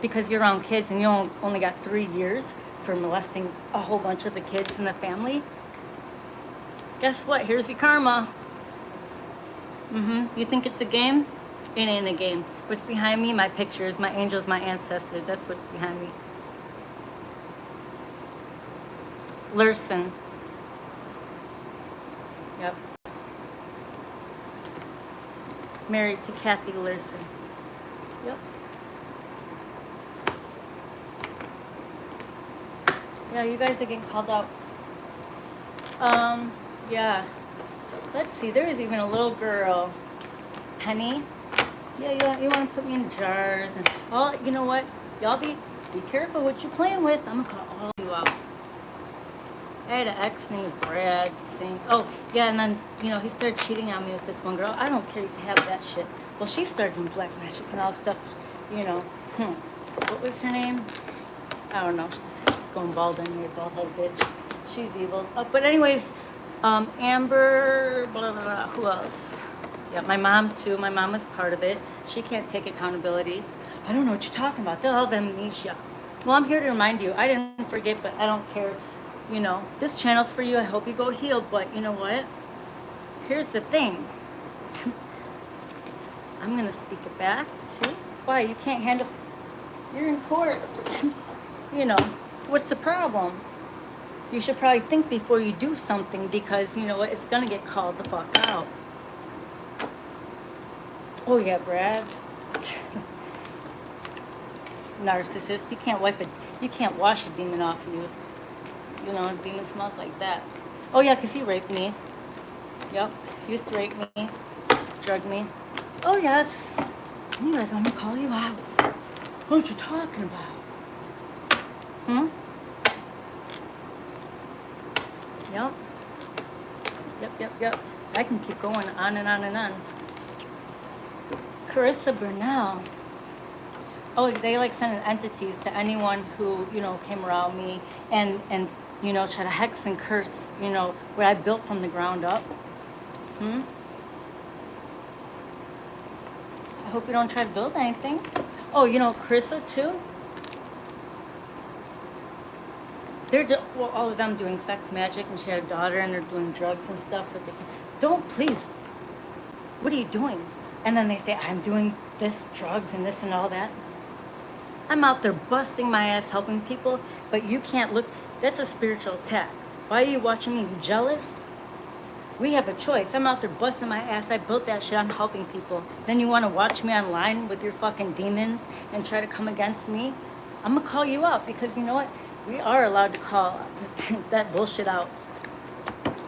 [SPEAKER 1] because you're around kids and you only got 3 years for molesting a whole bunch of the kids in the family. Guess what? Here's your karma. You think it's a game? It ain't a game. What's behind me? My pictures, my angels, my ancestors. That's what's behind me. Lurson. Yep. Married to Kathy Lurson. Yep. Yeah, you guys are getting called out. Yeah. Let's see. There is even a little girl, Penny. Yeah, you want to put me in jars and all. You know what? Y'all be careful what you playing with. I'm gonna call all you out. I had an ex named Brad saying, oh, yeah, and then, he started cheating on me with this one girl. I don't care if you have that shit. Well, she started doing black magic and all stuff, What was her name? I don't know. She's going bald anyway, bald-headed bitch. She's evil. But anyways, Amber, blah, blah, blah. Who else? Yeah, my mom, too. My mom was part of it. She can't take accountability. I don't know what you're talking about. They'll have amnesia. Well, I'm here to remind you. I didn't forget, but I don't care. This channel's for you. I hope you go healed. But you know what? Here's the thing. I'm going to speak it back, too. Why? You can't handle... You're in court. What's the problem? You should probably think before you do something because, you know what? It's going to get called the fuck out. Oh, yeah, Brad. Narcissist. You can't wash a demon off of you. A demon smells like that. Oh, yeah, because he raped me. Yep. He used to rape me. Drug me. Oh, yes. You guys want me to call you out. What are you talking about? Yep. I can keep going on and on and on. Carissa Burnell. Oh, they like sending entities to anyone who, came around me and try to hex and curse, what I built from the ground up. I hope you don't try to build anything. Oh, Carissa too? They're all of them doing sex magic, and she had a daughter, and they're doing drugs and stuff. Don't, please. What are you doing? And then they say, I'm doing this, drugs, and this and all that. I'm out there busting my ass helping people, but you can't look. That's a spiritual attack. Why are you watching me? You jealous? We have a choice. I'm out there busting my ass. I built that shit. I'm helping people. Then you want to watch me online with your fucking demons and try to come against me? I'm going to call you out because you know what? We are allowed to call that bullshit out.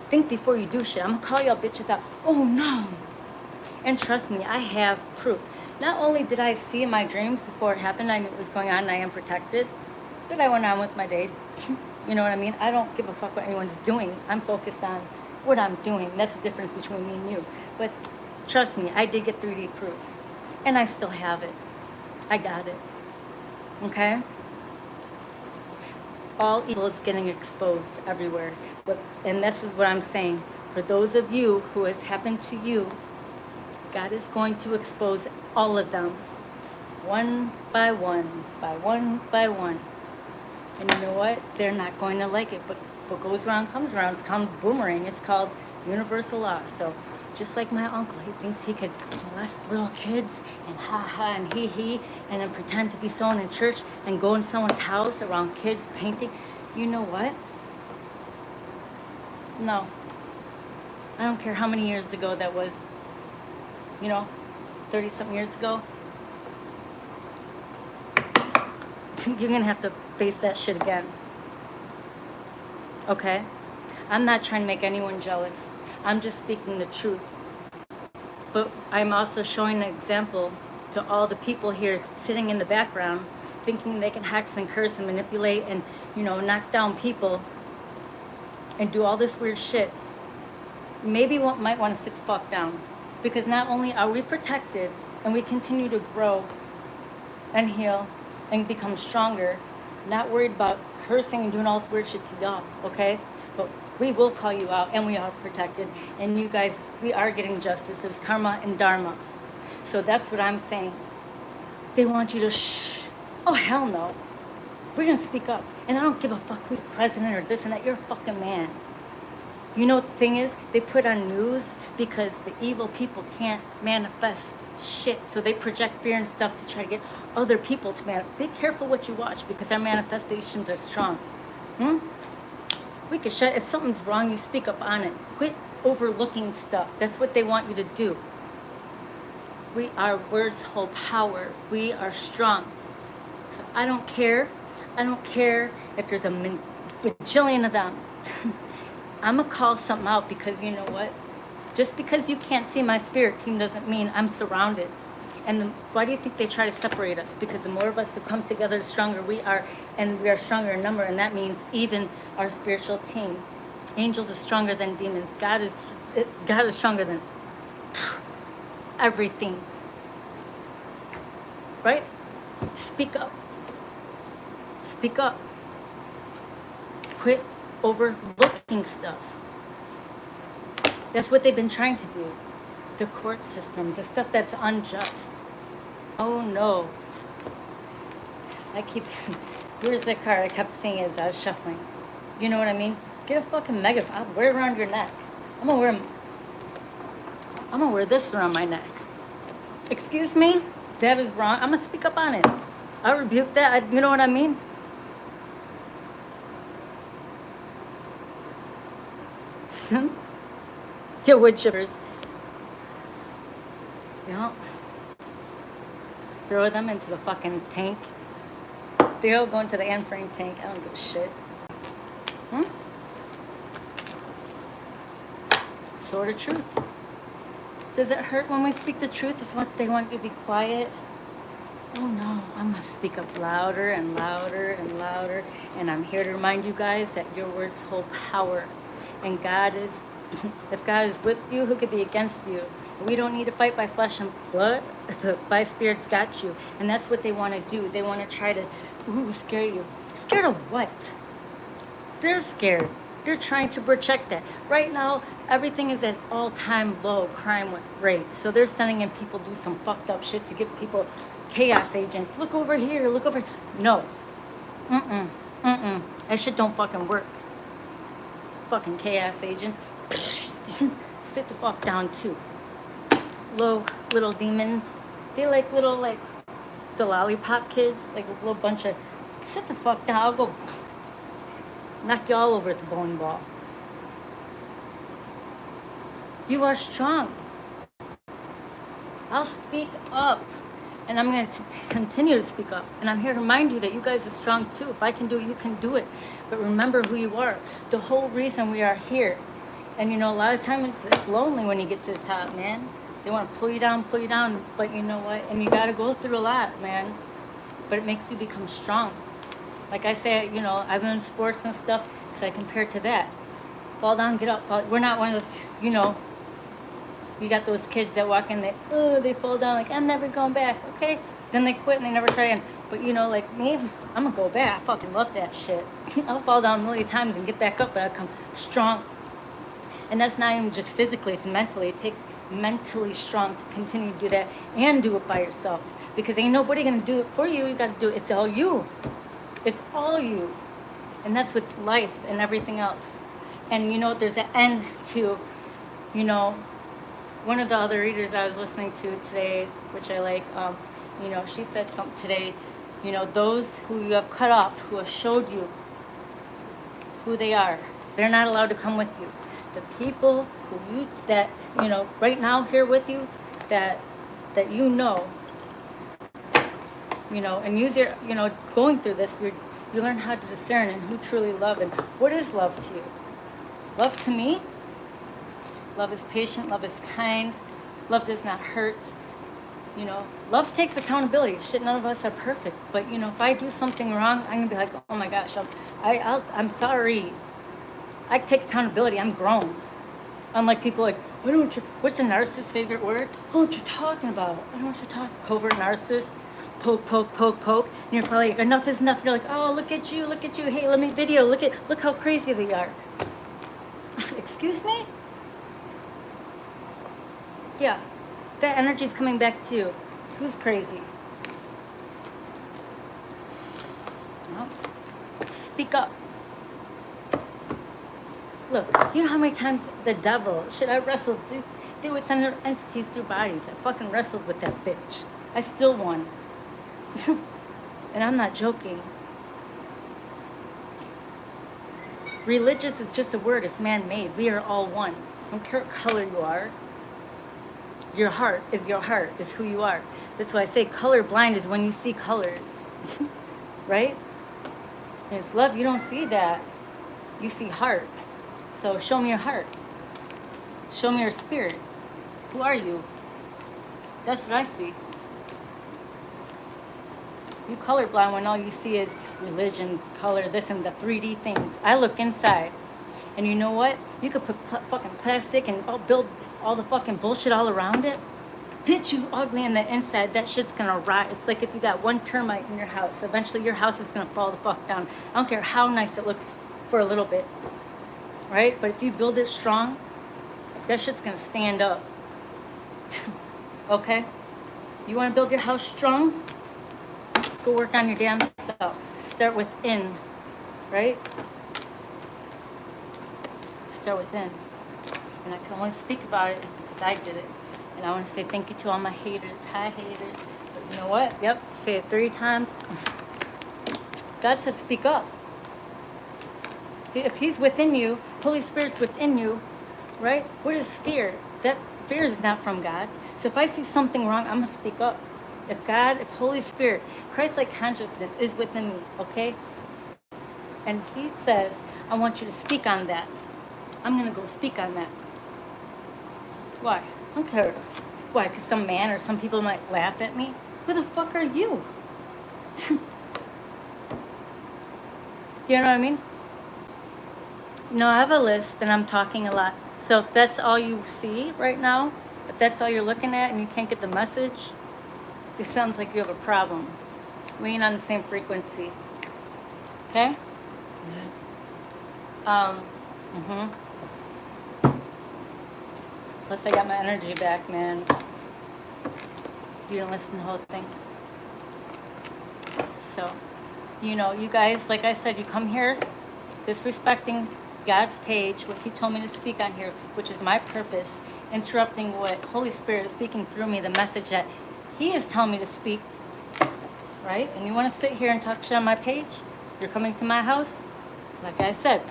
[SPEAKER 1] Think before you do shit. I'm going to call y'all bitches out. Oh, no. And trust me, I have proof. Not only did I see in my dreams before it happened, I knew what was going on and I am protected, but I went on with my day. You know what I mean? I don't give a fuck what anyone is doing. I'm focused on what I'm doing. That's the difference between me and you. But trust me, I did get 3D proof. And I still have it. I got it. Okay? All evil is getting exposed everywhere. And this is what I'm saying. For those of you who has happened to you, God is going to expose all of them. One by one, by one by one. And you know what? They're not going to like it. But what goes around comes around. It's called boomerang. It's called universal law. So just like my uncle, he thinks he could molest little kids and ha and he and then pretend to be someone in church and go in someone's house around kids painting. You know what? No. I don't care how many years ago that was. 30-something years ago. You're going to have to face that shit again. Okay? I'm not trying to make anyone jealous. I'm just speaking the truth. But I'm also showing an example to all the people here sitting in the background thinking they can hex and curse and manipulate and, knock down people and do all this weird shit. Maybe one might want to sit the fuck down. Because not only are we protected and we continue to grow and heal and become stronger, not worried about cursing and doing all this weird shit to y'all, okay? But we will call you out and we are protected. And you guys, we are getting justice. There's karma and dharma. So that's what I'm saying. They want you to shh. Oh, hell no. We're going to speak up. And I don't give a fuck who's president or this and that. You're a fucking man. You know what the thing is? They put on news because the evil people can't manifest shit. So they project fear and stuff to try to get other people to be careful what you watch, because our manifestations are strong. We can shut. If something's wrong, you speak up on it. Quit overlooking stuff. That's what they want you to do. Our words hold power. We are strong. So I don't care. I don't care if there's a bajillion of them. I'm going to call something out, because you know what? Just because you can't see my spirit team doesn't mean I'm surrounded. And why do you think they try to separate us? Because the more of us who come together, the stronger we are, and we are stronger in number, and that means even our spiritual team. Angels are stronger than demons. God is stronger than everything. Right? Speak up. Speak up. Quit overlooking stuff. That's what they've been trying to do. The court systems, the stuff that's unjust. Oh no. Where's the card? I kept seeing it as I was shuffling. You know what I mean? Get a fucking megaphone. I'll wear it around your neck. I'm gonna wear this around my neck. Excuse me? That is wrong. I'm gonna speak up on it. I rebuke that. You know what I mean? Your wood chippers. Yeah. Throw them into the fucking tank. They all go into the Anne-Frank tank. I don't give a shit. Sword of truth. Does it hurt when we speak the truth? It's what they want you to be quiet. Oh no, I'm gonna speak up louder and louder and louder. And I'm here to remind you guys that your words hold power. And if God is with you, who could be against you? We don't need to fight by flesh and blood. By Spirit's got you. And that's what they want to do. They want to try to scare you. Scared of what? They're scared. They're trying to protect that. Right now, everything is at all-time low crime rate. So they're sending in people to do some fucked up shit to get people chaos agents. Look over here, look over. No. That shit don't fucking work. Fucking chaos agent. Sit the fuck down too. Little demons. They like the lollipop kids, like a little bunch of. Sit the fuck down. I'll go knock you all over at the bowling ball. You are strong. I'll speak up. And I'm going to continue to speak up. And I'm here to remind you that you guys are strong too. If I can do it, you can do it. But remember who you are. The whole reason we are here. And you know, a lot of times it's lonely when you get to the top, man. They want to pull you down. But you know what? And you got to go through a lot, man. But it makes you become strong. Like I say, you know, I've been in sports and stuff, so I compare it to that. Fall down, get up. We're not one of those, you know, you got those kids that walk in, they fall down, like, I'm never going back, okay? Then they quit and they never try again. But, you know, like me, I'm going to go back. I fucking love that shit. I'll fall down a million times and get back up, but I'll come strong. And that's not even just physically, it's mentally. It takes mentally strong to continue to do that and do it by yourself. Because ain't nobody going to do it for you. You got to do it. It's all you. It's all you. And that's with life and everything else. And, you know, there's an end to, you know, one of the other readers I was listening to today, which I like, you know, she said something today, you know, those who you have cut off, who have showed you who they are, they're not allowed to come with you. The people that, you know, right now here with you, that you know, and use your, you know, going through this, you learn how to discern and who truly love and what is love to you. Love to me? Love is patient, love is kind, love does not hurt. You know, love takes accountability. Shit, none of us are perfect. But, you know, if I do something wrong, I'm going to be like, oh my gosh, I'm sorry. I take accountability. I'm grown. Unlike people like, what's a narcissist's favorite word? Oh, what you're talking about. I don't know what you're talking about. Covert narcissist. Poke, poke, poke, poke. And you're probably like, enough is enough. You're like, oh, look at you. Hey, let me video. Look how crazy they are. Excuse me? Yeah, that energy's coming back to you. Who's crazy? Well, speak up. Look, you know how many times the devil, I wrestled, They would send their entities through bodies. I fucking wrestled with that bitch. I still won. And I'm not joking. Religious is just a word. It's man-made. We are all one. Don't care what color you are. Your heart, is who you are. That's why I say colorblind is when you see colors. Right? And it's love, you don't see that. You see heart. So show me your heart. Show me your spirit. Who are you? That's what I see. You colorblind when all you see is religion, color, this and the 3D things. I look inside. And you know what? You could put fucking plastic and build all the fucking bullshit all around it. Bitch, you ugly on the inside. That shit's gonna rot. It's like if you got one termite in your house. Eventually your house is gonna fall the fuck down. I don't care how nice it looks for a little bit. Right? But if you build it strong, that shit's gonna stand up. Okay? You wanna build your house strong? Go work on your damn self. Start within. Right? Start within. And I can only speak about it because I did it. And I want to say thank you to all my haters. Hi, haters. But you know what? Yep, say it 3 times. God said speak up. If he's within you, Holy Spirit's within you, right? What is fear? That fear is not from God. So if I see something wrong, I'm going to speak up. If Holy Spirit, Christ-like consciousness is within me, okay? And he says, I want you to speak on that. I'm going to go speak on that. Why? I don't care. Why? Because some man or some people might laugh at me? Who the fuck are you? You know what I mean? No, I have a lisp and I'm talking a lot. So if that's all you see right now, if that's all you're looking at and you can't get the message, this sounds like you have a problem. We ain't on the same frequency. Okay? Plus I got my energy back, man. You didn't listen to the whole thing. So, you know, you guys, like I said, you come here disrespecting God's page, what he told me to speak on here, which is my purpose, interrupting what Holy Spirit is speaking through me, the message that he is telling me to speak, right? And you want to sit here and talk shit on my page? You're coming to my house? Like I said,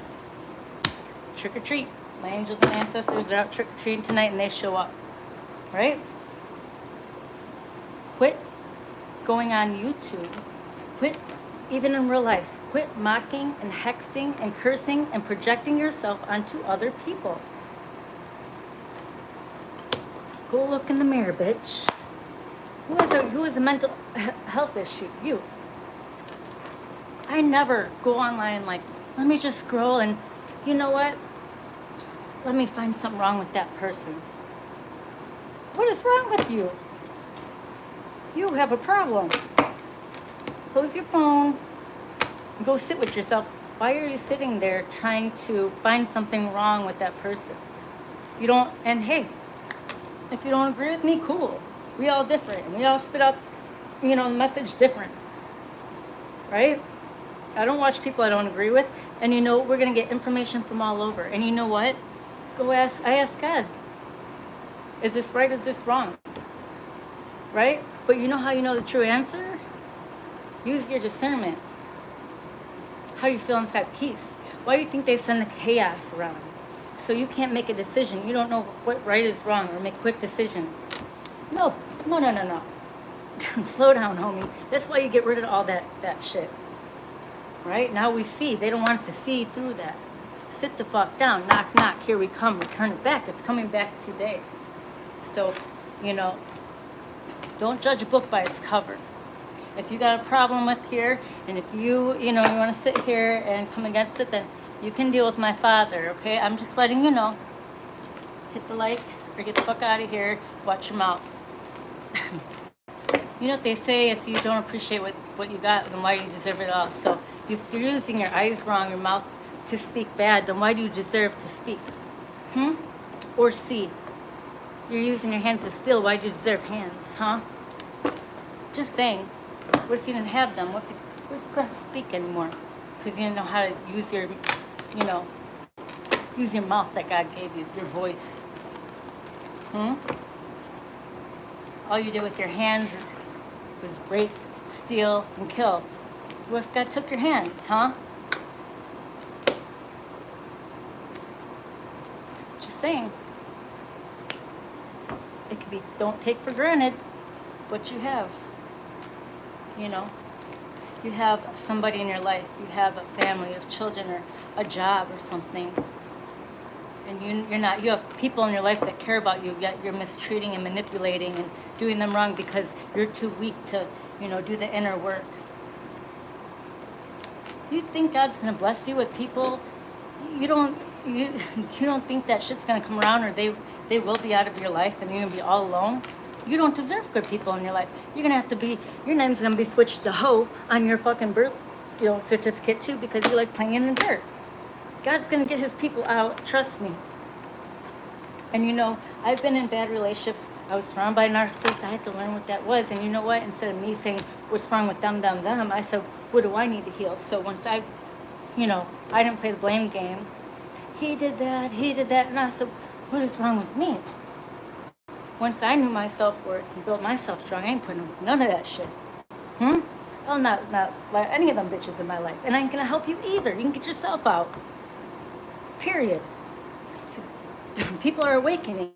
[SPEAKER 1] trick or treat. My angels and ancestors are out trick-or-treating tonight and they show up, right? Quit going on YouTube. Quit, even in real life, quit mocking and hexing and cursing and projecting yourself onto other people. Go look in the mirror, bitch. Who has a mental health issue? You. I never go online like, let me just scroll and, you know what? Let me find something wrong with that person. What is wrong with you? You have a problem. Close your phone. Go sit with yourself. Why are you sitting there trying to find something wrong with that person? If you don't, and hey, if you don't agree with me, cool. We all different. And we all spit out, the message different. Right? I don't watch people I don't agree with. And we're going to get information from all over. And you know what? I ask God, is this right? Is this wrong? Right? But you know how you know the true answer? Use your discernment. How you feel inside peace. Why do you think they send the chaos around? So you can't make a decision. You don't know what right is wrong or make quick decisions. No. Slow down, homie. That's why you get rid of all that shit. Right? Now we see. They don't want us to see through that. Sit the fuck down. Knock, knock. Here we come. Return it back. It's coming back today. So, don't judge a book by its cover. If you got a problem with here, and if you want to sit here and come against it, then you can deal with my father, okay? I'm just letting you know. Hit the like or get the fuck out of here. Watch your mouth. You know what they say, if you don't appreciate what you got, then why do you deserve it all? So if you're using your eyes wrong, your mouth to speak bad, then why do you deserve to speak? Or see? You're using your hands to steal, why do you deserve hands, huh? Just saying. What if you didn't have them? What if you couldn't speak anymore? Because you didn't know how to use your, use your mouth that God gave you, your voice. Hmm? All you did with your hands was rape, steal, and kill. What if God took your hands, huh? Just saying. It could be, don't take for granted what you have. You know, you have somebody in your life, you have a family of children or a job or something. And you have people in your life that care about you, yet you're mistreating and manipulating and doing them wrong because you're too weak to, do the inner work. You think God's gonna bless you with people? You don't think that shit's gonna come around, or they will be out of your life and you're gonna be all alone? You don't deserve good people in your life. You're gonna have to be, your name's gonna be switched to hoe on your fucking birth, certificate too, because you like playing in the dirt. God's gonna get his people out, trust me. And I've been in bad relationships. I was surrounded by narcissists. I had to learn what that was. And you know what? Instead of me saying, what's wrong with them, I said, what do I need to heal? So once I didn't play the blame game. He did that. And I said, what is wrong with me? Once I knew my self-worth and built myself strong, I ain't putting up none of that shit. I'll not let any of them bitches in my life. And I ain't gonna help you either. You can get yourself out. Period. So, people are awakening.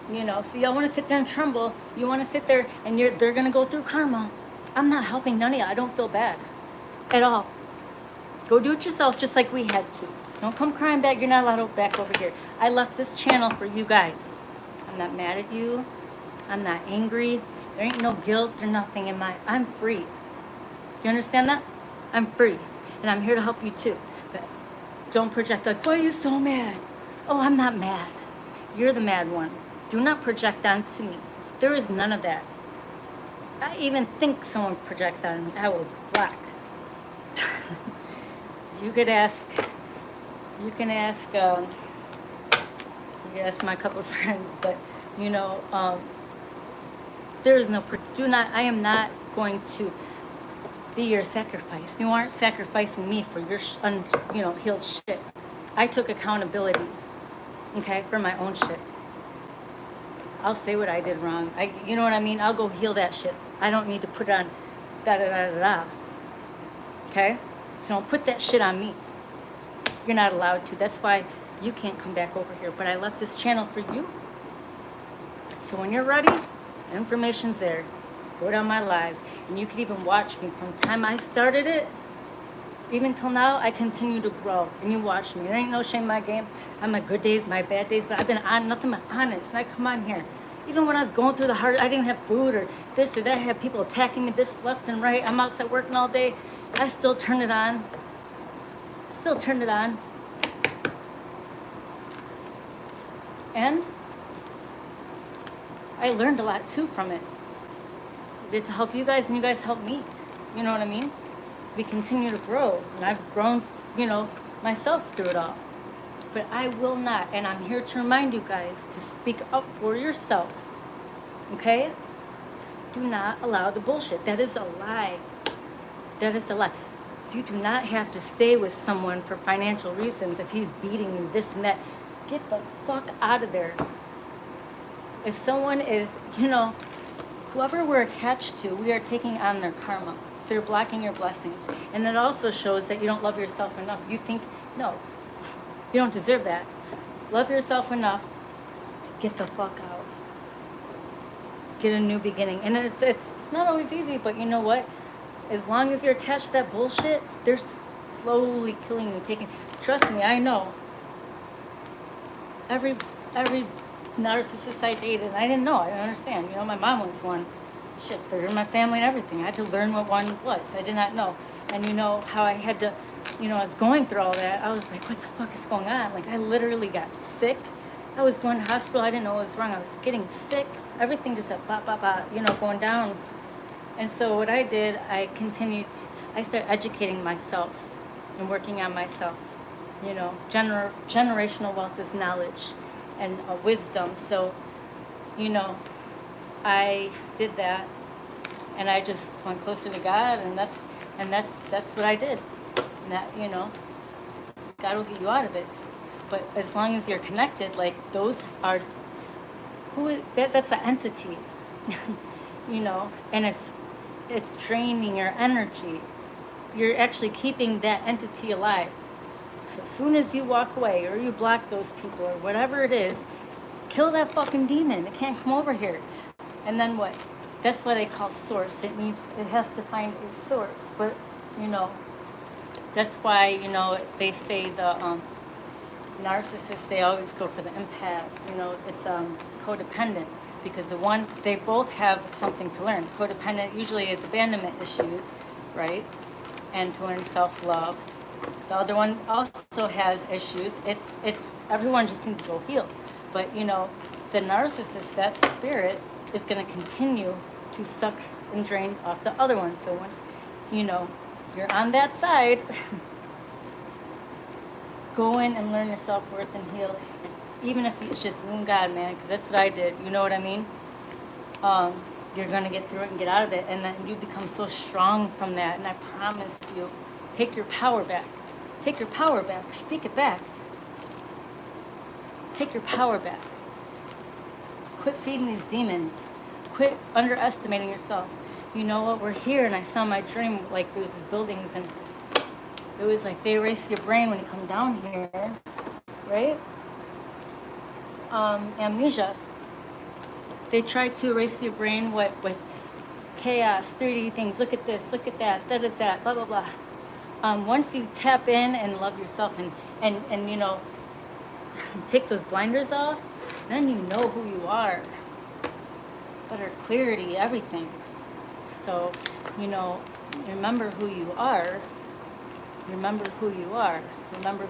[SPEAKER 1] So y'all want to sit there and tremble. You want to sit there and they're gonna go through karma. I'm not helping none of you. I don't feel bad at all. Go do it yourself, just like we had to. Don't come crying back. You're not allowed to back over here. I left this channel for you guys. I'm not mad at you. I'm not angry. There ain't no guilt or nothing in I'm free. You understand that? I'm free. And I'm here to help you too. But don't project like, why are you so mad? Oh, I'm not mad. You're the mad one. Do not project onto me. There is none of that. I even think someone projects on me, I will black. You can ask my couple of friends, but there is no, I am not going to be your sacrifice. You aren't sacrificing me for your, healed shit. I took accountability, okay, for my own shit. I'll say what I did wrong. You know what I mean? I'll go heal that shit. I don't need to put it on da-da-da-da-da. Okay? So don't put that shit on me. You're not allowed to. That's why you can't come back over here. But I left this channel for you. So when you're ready, the information's there. Just go down my lives. And you can even watch me from the time I started it, even till now. I continue to grow. And you watch me. There ain't no shame in my game. I have my good days, my bad days, but I've been on nothing but honest. And I come on here. Even when I was going through the hard, I didn't have food or this or that. I had people attacking me this left and right. I'm outside working all day. I still turn it on. And I learned a lot too from it. I did to help you guys, and you guys helped me. You know what I mean? We continue to grow, and I've grown, myself through it all. But I will not, and I'm here to remind you guys to speak up for yourself. Okay? Do not allow the bullshit. That is a lie. That is a lie. You do not have to stay with someone for financial reasons if he's beating you, this and that. Get the fuck out of there. If someone is, whoever we're attached to, we are taking on their karma. They're blocking your blessings. And it also shows that you don't love yourself enough. You think, no, you don't deserve that. Love yourself enough. Get the fuck out. Get a new beginning. And it's not always easy, but you know what? As long as you're attached to that bullshit, they're slowly killing you. Trust me, I know. Every narcissist I dated, I didn't know. I didn't understand. My mom was one. Shit, they're in my family and everything. I had to learn what one was. I did not know. And how I had to, I was going through all that. I was like, what the fuck is going on? Like, I literally got sick. I was going to hospital. I didn't know what was wrong. I was getting sick. Everything just said, going down. And so what I did, I started educating myself and working on myself. Generational wealth is knowledge and wisdom. So, I did that, and I just went closer to God, and that's what I did. And that, God will get you out of it. But as long as you're connected, like those are who is that? That's an entity, you know, and it's draining your energy. You're actually keeping that entity alive. So as soon as you walk away or you block those people or whatever it is, kill that fucking demon. It can't come over here. And then what? That's why they call source. It has to find a source. But, you know, that's why, you know, they say the narcissists, they always go for the empaths. You know, it's codependent. Because they both have something to learn. Codependent usually is abandonment issues, right? And to learn self-love. The other one also has issues. It's everyone just needs to go heal. But, you know, the narcissist, that spirit, is going to continue to suck and drain off the other one. So once, you know, you're on that side, go in and learn your self-worth and heal. Even if it's just you and God, man, because that's what I did. You know what I mean? You're going to get through it and get out of it. And then you become so strong from that. And I promise you, take your power back. Take your power back. Speak it back. Take your power back. Quit feeding these demons. Quit underestimating yourself. You know what? We're here, and I saw my dream, like there was these buildings, and it was like they erase your brain when you come down here, right? Amnesia. They try to erase your brain with chaos, 3D things. Look at this, look at that, that is that, blah, blah, blah. Once you tap in and love yourself and you know, take those blinders off, then you know who you are. Better clarity, everything. So, you know, remember who you are. Remember who you are. Remember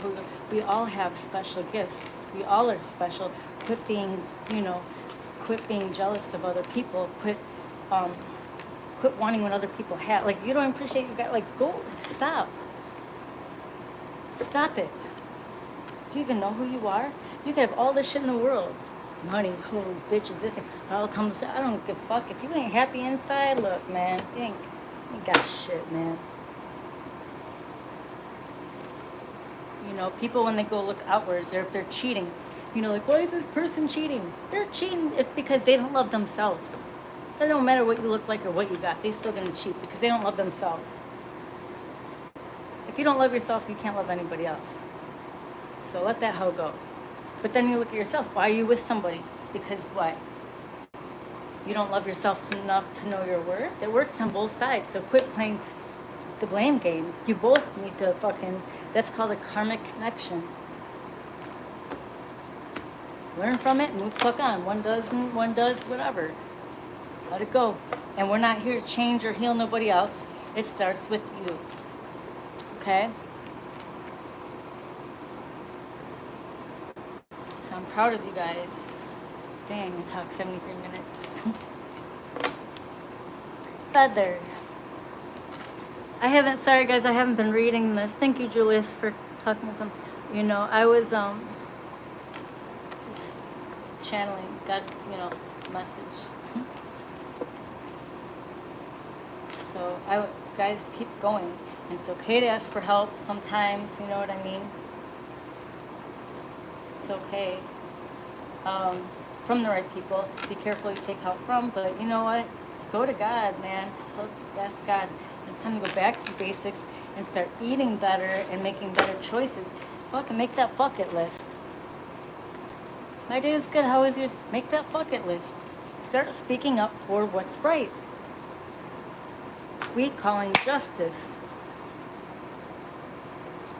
[SPEAKER 1] we all have special gifts. We all are special. Quit being, you know, quit being jealous of other people. Quit wanting what other people have. Like, you don't appreciate you got, like, go, stop. Stop it. Do you even know who you are? You could have all this shit in the world. Money, hoes, bitches, this, and it all comes, I don't give a fuck. If you ain't happy inside, look, man, you ain't got shit, man. You know, people, when they go look outwards, or if they're cheating, you know, like, why is this person cheating? They're cheating, it's because they don't love themselves. It don't matter what you look like or what you got, they're still gonna cheat because they don't love themselves. If you don't love yourself, you can't love anybody else. So let that hoe go. But then you look at yourself, why are you with somebody? Because what? You don't love yourself enough to know your worth? It works on both sides, so quit playing the blame game. You both need to fucking, that's called a karmic connection. Learn from it and move the fuck on. One doesn't, one does, whatever. Let it go. And we're not here to change or heal nobody else. It starts with you. Okay? So I'm proud of you guys. Dang, I talked 73 minutes. Feather. I haven't, sorry guys, I haven't been reading this. Thank you, Julius, for talking with them. You know, I was just channeling God, you know, message. So guys, keep going. And it's okay to ask for help sometimes, you know what I mean? It's okay. From the right people. Be careful you take help from, but you know what? Go to God, man. Ask God. It's time to go back to the basics and start eating better and making better choices. Fucking make that bucket list. My day is good. How is yours? Make that bucket list. Start speaking up for what's right. We calling justice.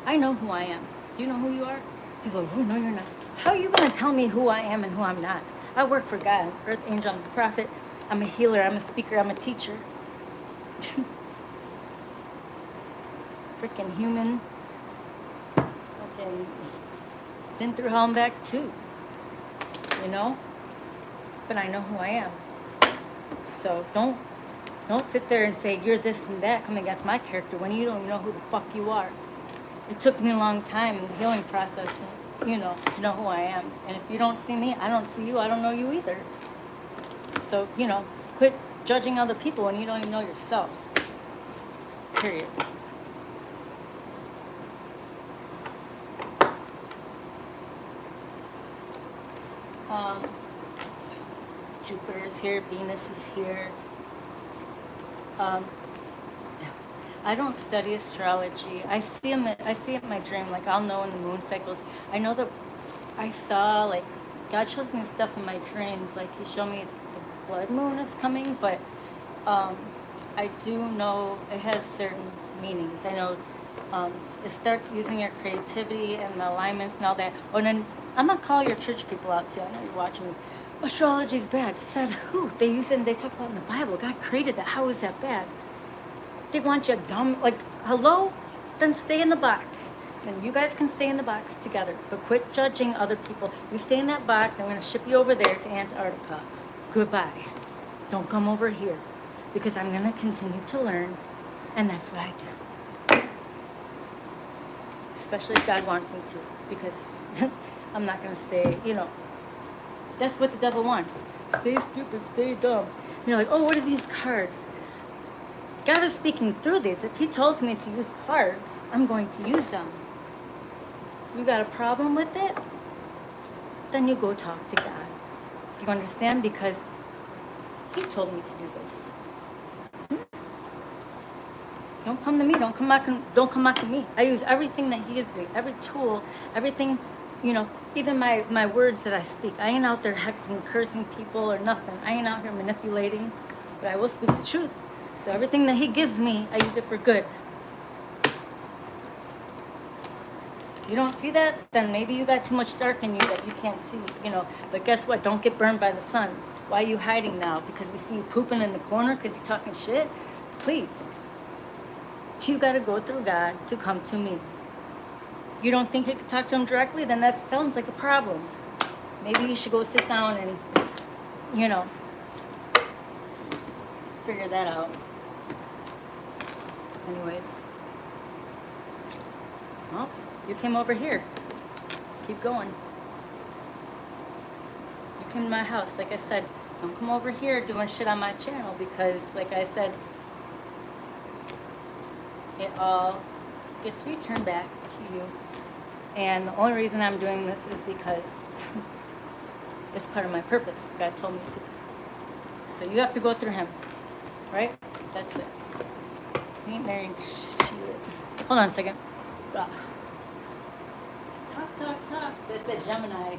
[SPEAKER 1] I know who I am. Do you know who you are? People go, oh, no, you're not. How are you going to tell me who I am and who I'm not? I work for God, Earth Angel, I'm a prophet. I'm a healer, I'm a speaker, I'm a teacher. Freaking human. Fucking been through hell and back too. You know? But I know who I am. So don't sit there and say you're this and that coming against my character when you don't even know who the fuck you are. It took me a long time in the healing process, you know, to know who I am. And if you don't see me, I don't see you, I don't know you either. So, you know, quit judging other people when you don't even know yourself. Period. Jupiter is here, Venus is here. Um, I don't study astrology. I see it in my dream. Like I'll know in the moon cycles. I know that I saw like God shows me stuff in my dreams. Like He showed me the blood moon is coming, but I do know it has certain meanings. I know it start using your creativity and the alignments and all that. Oh, and then I'm gonna call your church people out too. I know you're watching me. Astrology's bad. Said who? They use it and they talk about it in the Bible. God created that. How is that bad? They want you dumb. Like, hello? Then stay in the box. Then you guys can stay in the box together. But quit judging other people. You stay in that box. I'm going to ship you over there to Antarctica. Goodbye. Don't come over here. Because I'm going to continue to learn. And that's what I do. Especially if God wants me to. Because I'm not going to stay, That's what the devil wants. Stay stupid, stay dumb. And you're like, oh, what are these cards? God is speaking through these. If He tells me to use cards, I'm going to use them. You got a problem with it? Then you go talk to God. Do you understand? Because He told me to do this. Don't come to me. Don't come back to me. I use everything that He gives me. Every tool, everything, even my words that I speak. I ain't out there hexing, cursing people or nothing. I ain't out here manipulating. But I will speak the truth. So everything that He gives me, I use it for good. You don't see that? Then maybe you got too much dark in you that you can't see, But guess what? Don't get burned by the sun. Why are you hiding now? Because we see you pooping in the corner because you're talking shit? Please. You got to go through God to come to me. You don't think you can talk to Him directly? Then that sounds like a problem. Maybe you should go sit down and, figure that out. Anyways. Well, you came over here. Keep going. You came to my house. Like I said, don't come over here doing shit on my channel because, like I said, it all gets returned back to you. And the only reason I'm doing this is because it's part of my purpose. God told me to. So you have to go through Him. Right? That's it. He ain't married shit. Hold on a second. Talk. That's a Gemini.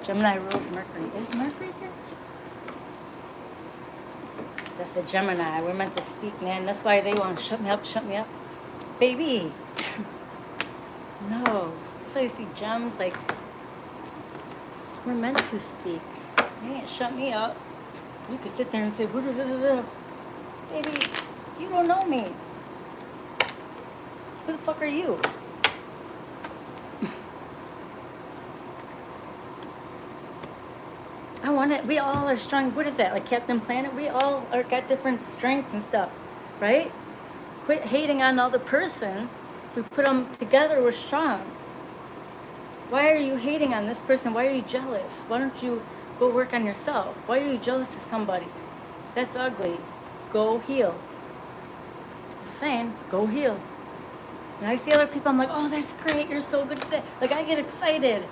[SPEAKER 1] Gemini rules Mercury. Is Mercury here too? That's a Gemini. We're meant to speak, man. That's why they want to shut me up. Baby. No. That's why you see gems, like, we're meant to speak. You ain't shut me up. You could sit there and say, baby, you don't know me. Who the fuck are you? We all are strong. What is that? Like Captain Planet? We all got different strengths and stuff, right? Quit hating on the other person. If we put them together, we're strong. Why are you hating on this person? Why are you jealous? Why don't you go work on yourself? Why are you jealous of somebody? That's ugly. Go heal. I'm saying, go heal. And I see other people, I'm like, oh, that's great. You're so good at that. Like, I get excited.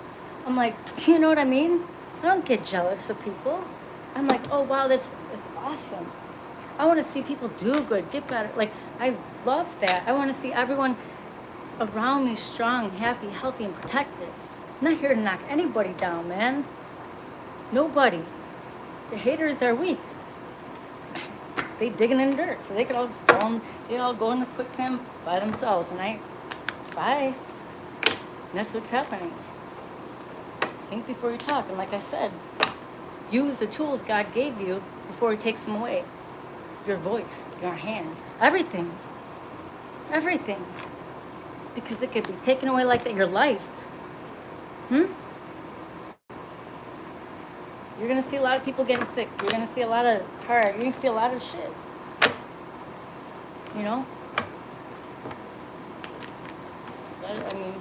[SPEAKER 1] I'm like, do you know what I mean? I don't get jealous of people. I'm like, oh, wow, that's awesome. I want to see people do good, get better. Like, I love that. I want to see everyone around me strong, happy, healthy, and protected. I'm not here to knock anybody down, man. Nobody. The haters are weak. They digging in dirt, so they could all fall. They all go in the quicksand by themselves, and bye. And that's what's happening. Think before you talk, and like I said, use the tools God gave you before He takes them away. Your voice, your hands, everything. Because it could be taken away like that. Your life. You're gonna see a lot of people getting sick. You're gonna see a lot of car. You're gonna see a lot of shit. So, I mean,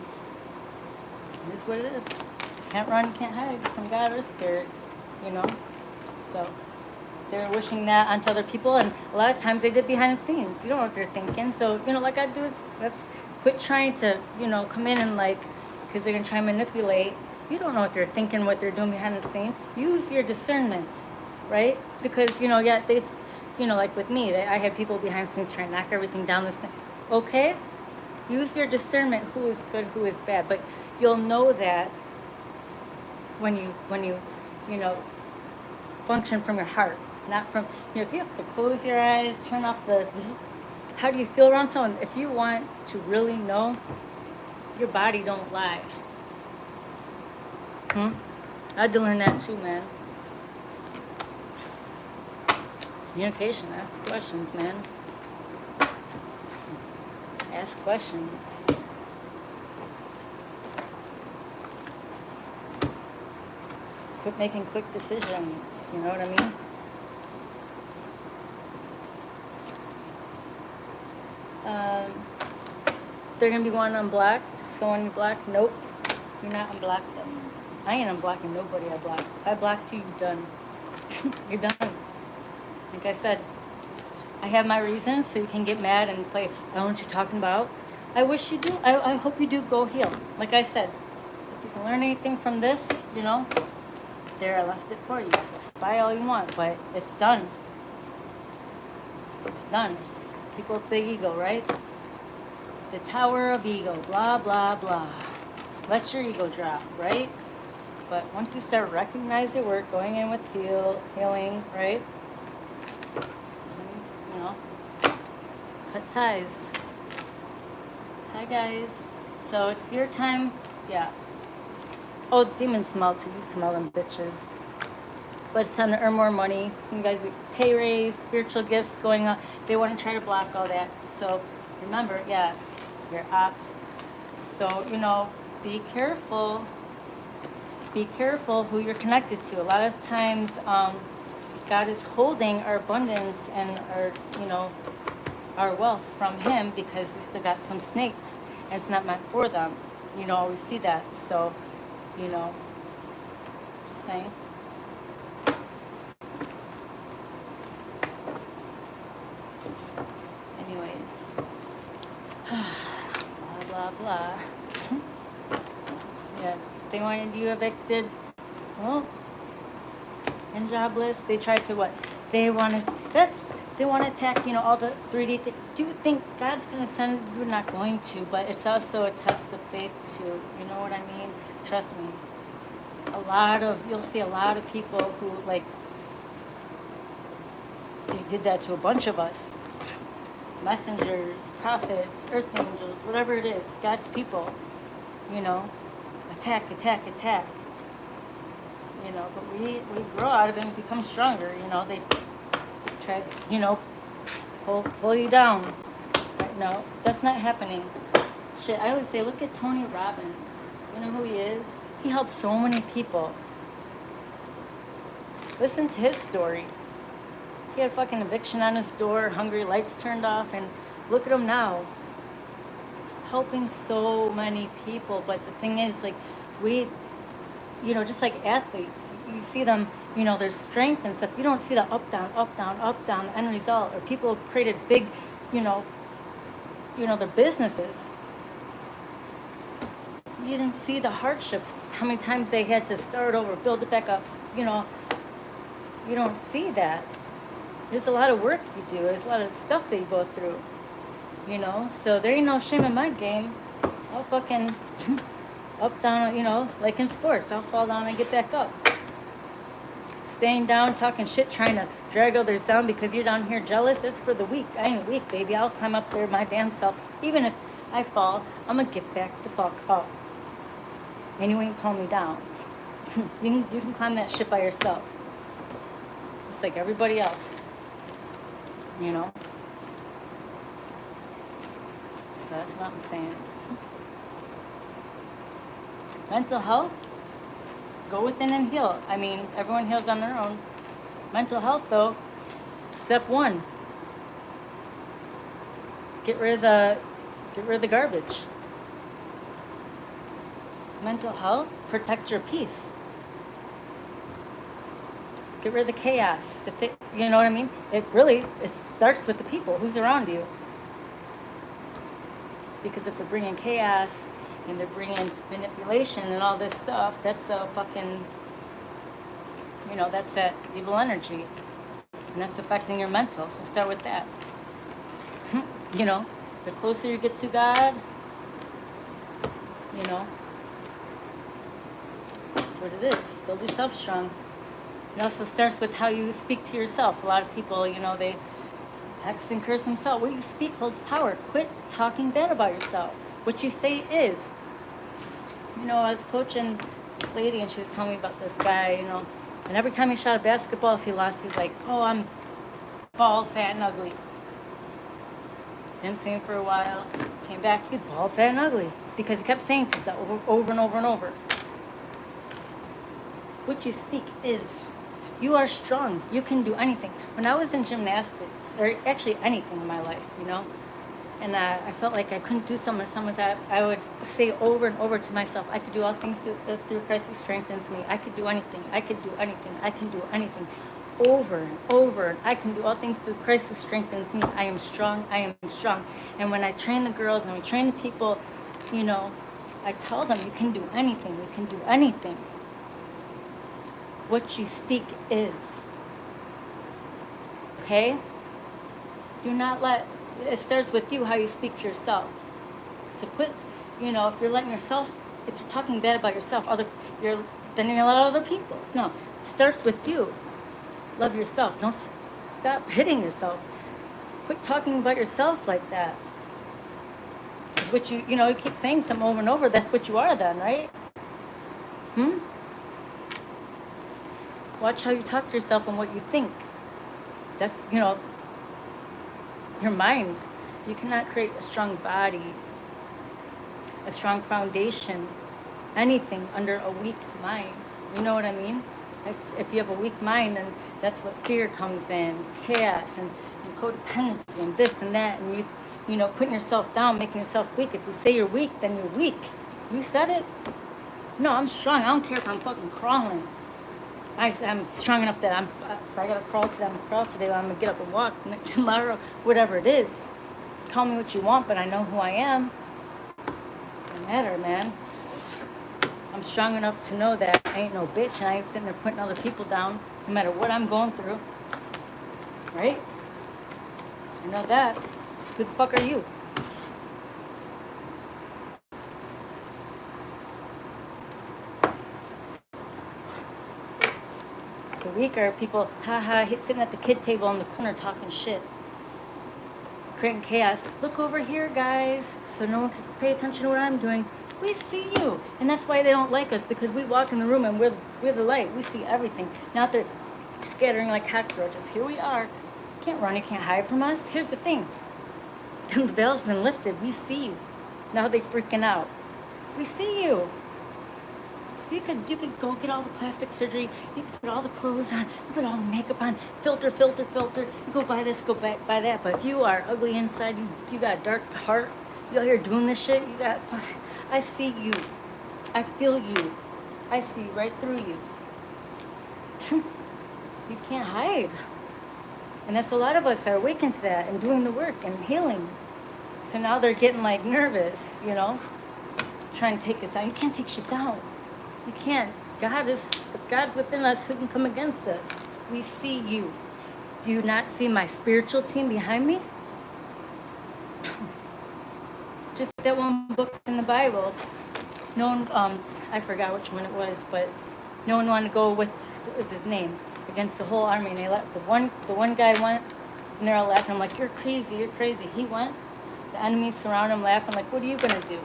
[SPEAKER 1] it is what it is. Can't run, can't hide from God or scared. So they're wishing that onto other people, and a lot of times they did behind the scenes. You don't know what they're thinking. So like I do is let's quit trying to come in and because they're gonna try and manipulate. You don't know what they're thinking, what they're doing behind the scenes. Use your discernment. right? Because, you know, yeah, you know, like with me, I had people behind the scenes trying to knock everything down this thing. Okay, use your discernment, who is good, who is bad, but you'll know that when you, you know, function from your heart, not from, you know, if you have to close your eyes, turn off the, how do you feel around someone? If you want to really know, your body don't lie. I had to learn that too, man. Communication, ask questions, man. Ask questions. Quit making quick decisions, you know what I mean? They're gonna be wanting unblocked, so when you block, nope, do not unblock them. I ain't unblocking nobody I blocked. If I blocked you, you're done. You're done. Like I said, I have my reasons, so you can get mad and play, I don't know what you're talking about. I wish you do. I hope you do go heal. Like I said, if you can learn anything from this, you know, there, I left it for you. So spy all you want, but it's done. It's done. People with big ego, right? The tower of ego, blah, blah, blah. Let your ego drop, right? But once you start recognizing your work, going in with healing, right? You know, cut ties. Hi, guys. So it's your time. Yeah. Oh, demons smell too. You smell them bitches. But it's time to earn more money. Some guys with pay raise, spiritual gifts going on. They want to try to block all that. So remember, yeah, your ops. So, you know, be careful. Be careful who you're connected to. A lot of times, God is holding our abundance and our, you know, our wealth from Him because we still got some snakes and it's not meant for them. You know, we see that. So, you know, just saying. Anyways, blah, blah, blah. Yeah, they wanted you evicted. Well, and jobless. They tried to what? They want to attack, you know, all the 3D things. Do you think God's going to send? You're not going to, but it's also a test of faith too. You know what I mean? Trust me. You'll see a lot of people who, like, they did that to a bunch of us. Messengers, prophets, earth angels, whatever it is, God's people, you know, attack. You know, but we grow out of it and become stronger. You know, they try to, you know, pull you down. But no, that's not happening. Shit, I always say, look at Tony Robbins. You know who he is? He helped so many people. Listen to his story. He had a fucking eviction on his door, hungry lights turned off, and look at him now. Helping so many people. But the thing is, like, we, you know, just like athletes, you see them, you know, their strength and stuff. You don't see the up, down end result. Or people have created big, you know, their businesses. You didn't see the hardships, how many times they had to start over, build it back up. You know, you don't see that. There's a lot of work you do. There's a lot of stuff that you go through, you know. So there ain't no shame in my game. I'll fucking up, down, you know, like in sports. I'll fall down and get back up. Staying down, talking shit, trying to drag others down because you're down here jealous. It's for the weak. I ain't weak, baby. I'll climb up there my damn self. Even if I fall, I'm going to get back the fuck up. And you ain't pulling me down. You can climb that shit by yourself. Just like everybody else. You know? So that's what I'm saying. Mental health, go within and heal. I mean, everyone heals on their own. Mental health, though, step one. Get rid of the garbage. Mental health, protect your peace. Get rid of the chaos. You know what I mean? It starts with the people. Who's around you? Because if they're bringing chaos and they're bringing manipulation and all this stuff, that's a fucking... You know, that's that evil energy. And that's affecting your mental. So start with that. You know, the closer you get to God, you know, that's what it is. Build yourself strong. It also starts with how you speak to yourself. A lot of people, you know, they hex and curse themselves. What you speak holds power. Quit talking bad about yourself. What you say is. You know, I was coaching this lady and she was telling me about this guy, you know, and every time he shot a basketball, if he lost, he's like, oh, I'm bald, fat, and ugly. Didn't see him for a while. Came back, he's bald, fat, and ugly. Because he kept saying to himself over and over and over. What you speak is. You are strong. You can do anything. When I was in gymnastics, or actually anything in my life, you know, and I felt like I couldn't do something, I would say over and over to myself, I could do all things through Christ who strengthens me. I could do anything. I could do anything. I can do anything. Over and over. I can do all things through Christ who strengthens me. I am strong. I am strong. And when I train the girls and I train the people, you know, I tell them, you can do anything. You can do anything. What you speak is. Okay? Do not let, it starts with you, how you speak to yourself. So quit, you know, if you're letting yourself, if you're talking bad about yourself, then you're letting other people. No, it starts with you. Love yourself. Don't stop hitting yourself. Quit talking about yourself like that. It's what you know, you keep saying something over and over, that's what you are then, right? Watch how you talk to yourself and what you think. That's, you know, your mind. You cannot create a strong body, a strong foundation, anything under a weak mind. You know what I mean? If you have a weak mind, then that's what fear comes in, chaos, and codependency, and this and that, and you know, putting yourself down, making yourself weak. If you say you're weak, then you're weak. You said it. No, I'm strong. I don't care if I'm fucking crawling. I'm strong enough that if I gotta crawl today, I'm gonna crawl today. I'm gonna get up and walk tomorrow, whatever it is. Call me what you want, but I know who I am. Doesn't matter, man. I'm strong enough to know that I ain't no bitch and I ain't sitting there putting other people down, no matter what I'm going through. Right? I know that. Who the fuck are you? The weak are people, sitting at the kid table in the corner talking shit. Creating chaos. Look over here, guys, so no one can pay attention to what I'm doing. We see you. And that's why they don't like us, because we walk in the room and we're the light. We see everything. Now they're scattering like cockroaches. Here we are. You can't run, you can't hide from us. Here's the thing. The veil's been lifted. We see you. Now they freaking out. We see you. So you could go get all the plastic surgery, you could put all the clothes on, you put all the makeup on, filter, you go buy this, go back, buy that. But if you are ugly inside, you got a dark heart, you out here doing this shit, I see you. I feel you. I see right through you. You can't hide. And that's a lot of us are awakened to that and doing the work and healing. So now they're getting like nervous, you know, trying to take us down. You can't take shit down. You can't. If God's within us, who can come against us? We see you. Do you not see my spiritual team behind me? Just that one book in the Bible. No one, I forgot which one it was, but no one wanted to go with, what was his name, against the whole army. And they let the one guy went, and they're all laughing. I'm like, you're crazy, you're crazy. He went. The enemies surround him, laughing like, what are you gonna do?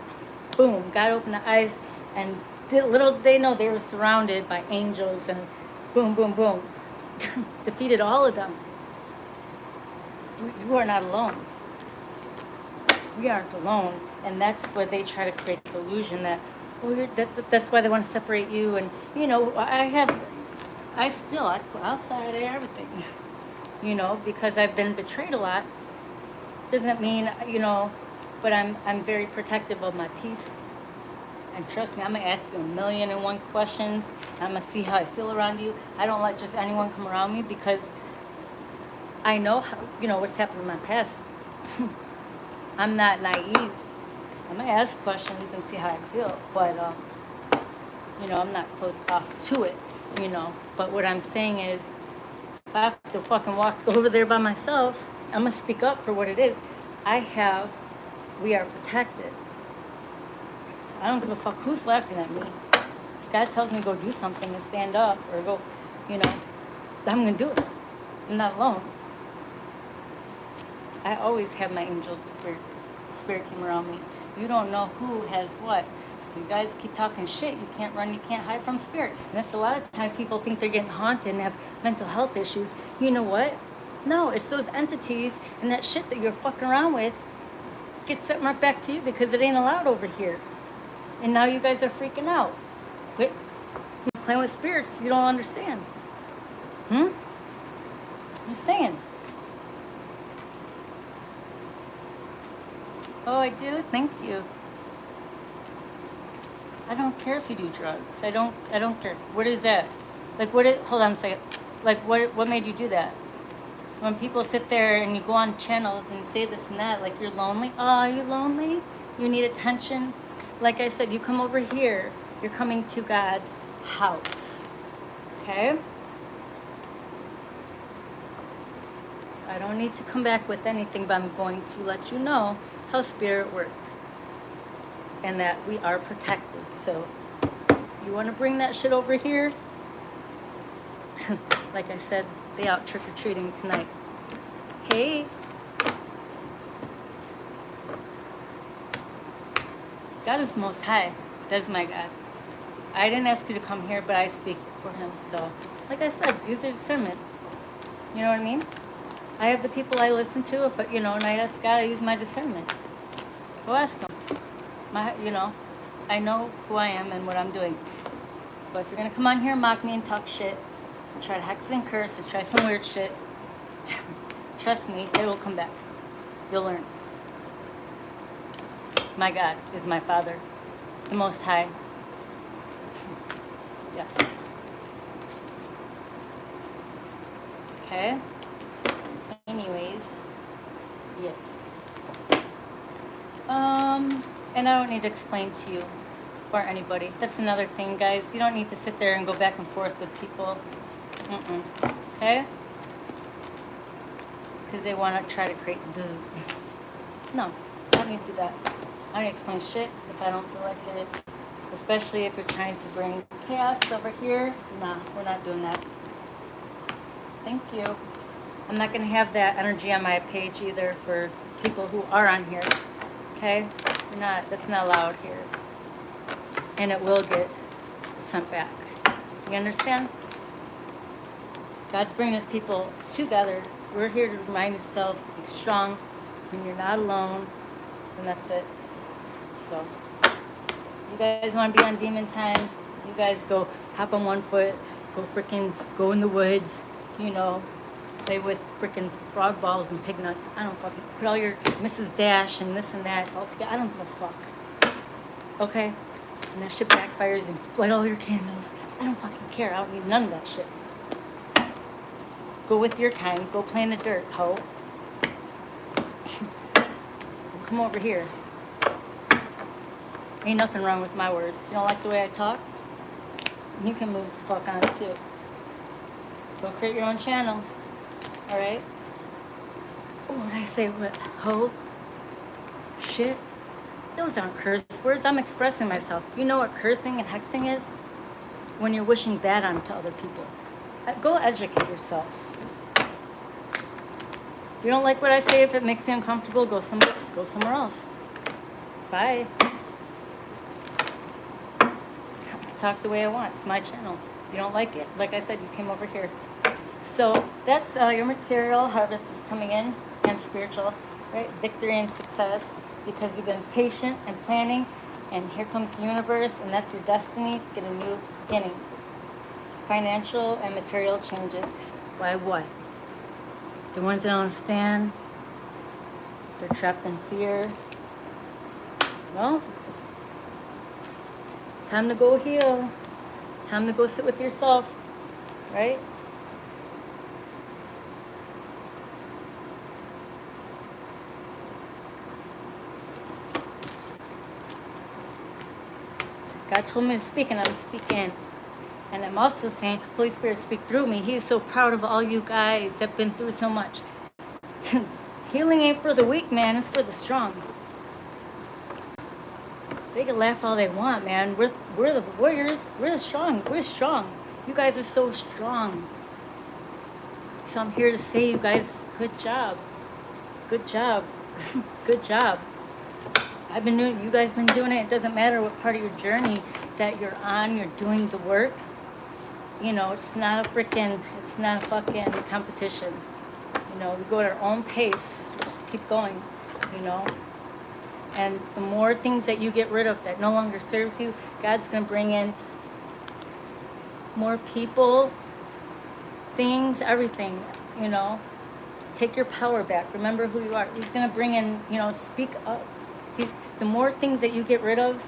[SPEAKER 1] Boom. God opened the eyes, and little they know they were surrounded by angels, and boom, boom, boom. Defeated all of them. You are not alone. We aren't alone. And that's where they try to create the illusion that, that's why they want to separate you. And, you know, I'll say everything, you know, because I've been betrayed a lot. Doesn't mean, you know, but I'm very protective of my peace. And trust me, I'm going to ask you 1,000,001 questions. I'm going to see how I feel around you. I don't let just anyone come around me, because I know how, you know, what's happened in my past. I'm not naive. I'm going to ask questions and see how I feel. But, you know, I'm not closed off to it. you know. But what I'm saying is, if I have to fucking walk over there by myself, I'm gonna speak up for what it is. We are protected. So I don't give a fuck who's laughing at me. If God tells me to go do something and stand up or go, you know, I'm gonna do it. I'm not alone. I always have my angels, the spirit team around me. You don't know who has what. So you guys keep talking shit. You can't run, you can't hide from spirit. And that's a lot of times people think they're getting haunted and have mental health issues. You know what? No, it's those entities and that shit that you're fucking around with gets sent right back to you because it ain't allowed over here. And now you guys are freaking out. Quit playing with spirits you don't understand. I'm just saying. Oh, I do? Thank you. I don't care if you do drugs. I don't care. What is that? Like hold on a second. Like what made you do that? When people sit there and you go on channels and you say this and that, like you're lonely. Oh, are you lonely? You need attention? Like I said, you come over here. You're coming to God's house. Okay? I don't need to come back with anything, but I'm going to let you know how spirit works. And that we are protected. So, you want to bring that shit over here? Like I said, they out trick-or-treating tonight. Hey. God is the Most High. That is my God. I didn't ask you to come here, but I speak for him. So, like I said, use your discernment. You know what I mean? I have the people I listen to, and I ask God to use my discernment. Go ask him. I know who I am and what I'm doing. But if you're going to come on here and mock me and talk shit, and try to hex and curse, and try some weird shit, trust me, it will come back. You'll learn. My God is my Father, the Most High. Yes. Okay? Anyways, yes. And I don't need to explain to you or anybody. That's another thing, guys. You don't need to sit there and go back and forth with people. Okay? Because they want to try to create No, I don't need to do that. I don't explain shit if I don't feel like it. Especially if you're trying to bring chaos over here. Nah, we're not doing that. Thank you. I'm not going to have that energy on my page either for people who are on here. Okay? That's not allowed here. And it will get sent back. You understand? God's bringing his people together. We're here to remind yourselves to be strong when you're not alone. And that's it. So, you guys want to be on demon time? You guys go hop on one foot, go in the woods, play with freaking frog balls and pig nuts. I don't fucking put all your Mrs. Dash and this and that all together. I don't give a fuck. Okay? And that shit backfires and light all your candles. I don't fucking care. I don't need none of that shit. Go with your kind. Go play in the dirt, ho. Come over here. Ain't nothing wrong with my words. If you don't like the way I talk, you can move the fuck on too. Go create your own channel. Alright? What did I say? What? Ho? Shit? Those aren't curse words. I'm expressing myself. You know what cursing and hexing is? When you're wishing bad onto other people. Go educate yourself. If you don't like what I say, if it makes you uncomfortable, go somewhere else. Bye. Talk the way I want. It's my channel. If you don't like it, like I said, you came over here. So that's your material. Harvest is coming in and spiritual, right? Victory and success because you've been patient and planning. And here comes the universe, and that's your destiny. Get a new beginning. Financial and material changes. Why what? The ones that don't understand, they're trapped in fear. Well, time to go heal. Time to go sit with yourself, right? God told me to speak, and I'm speaking. And I'm also saying, Holy Spirit, speak through me. He is so proud of all you guys that have been through so much. Healing ain't for the weak, man. It's for the strong. They can laugh all they want, man. We're the warriors. We're the strong. We're strong. You guys are so strong. So I'm here to say, you guys, good job. Good job. Good job. I've been doing, you guys been doing it. It doesn't matter what part of your journey that you're on, you're doing the work. You know, it's not a fucking competition. You know, we go at our own pace. Just keep going, you know. And the more things that you get rid of that no longer serves you, God's going to bring in more people, things, everything, you know. Take your power back. Remember who you are. He's going to bring in, you know, speak up. The more things that you get rid of,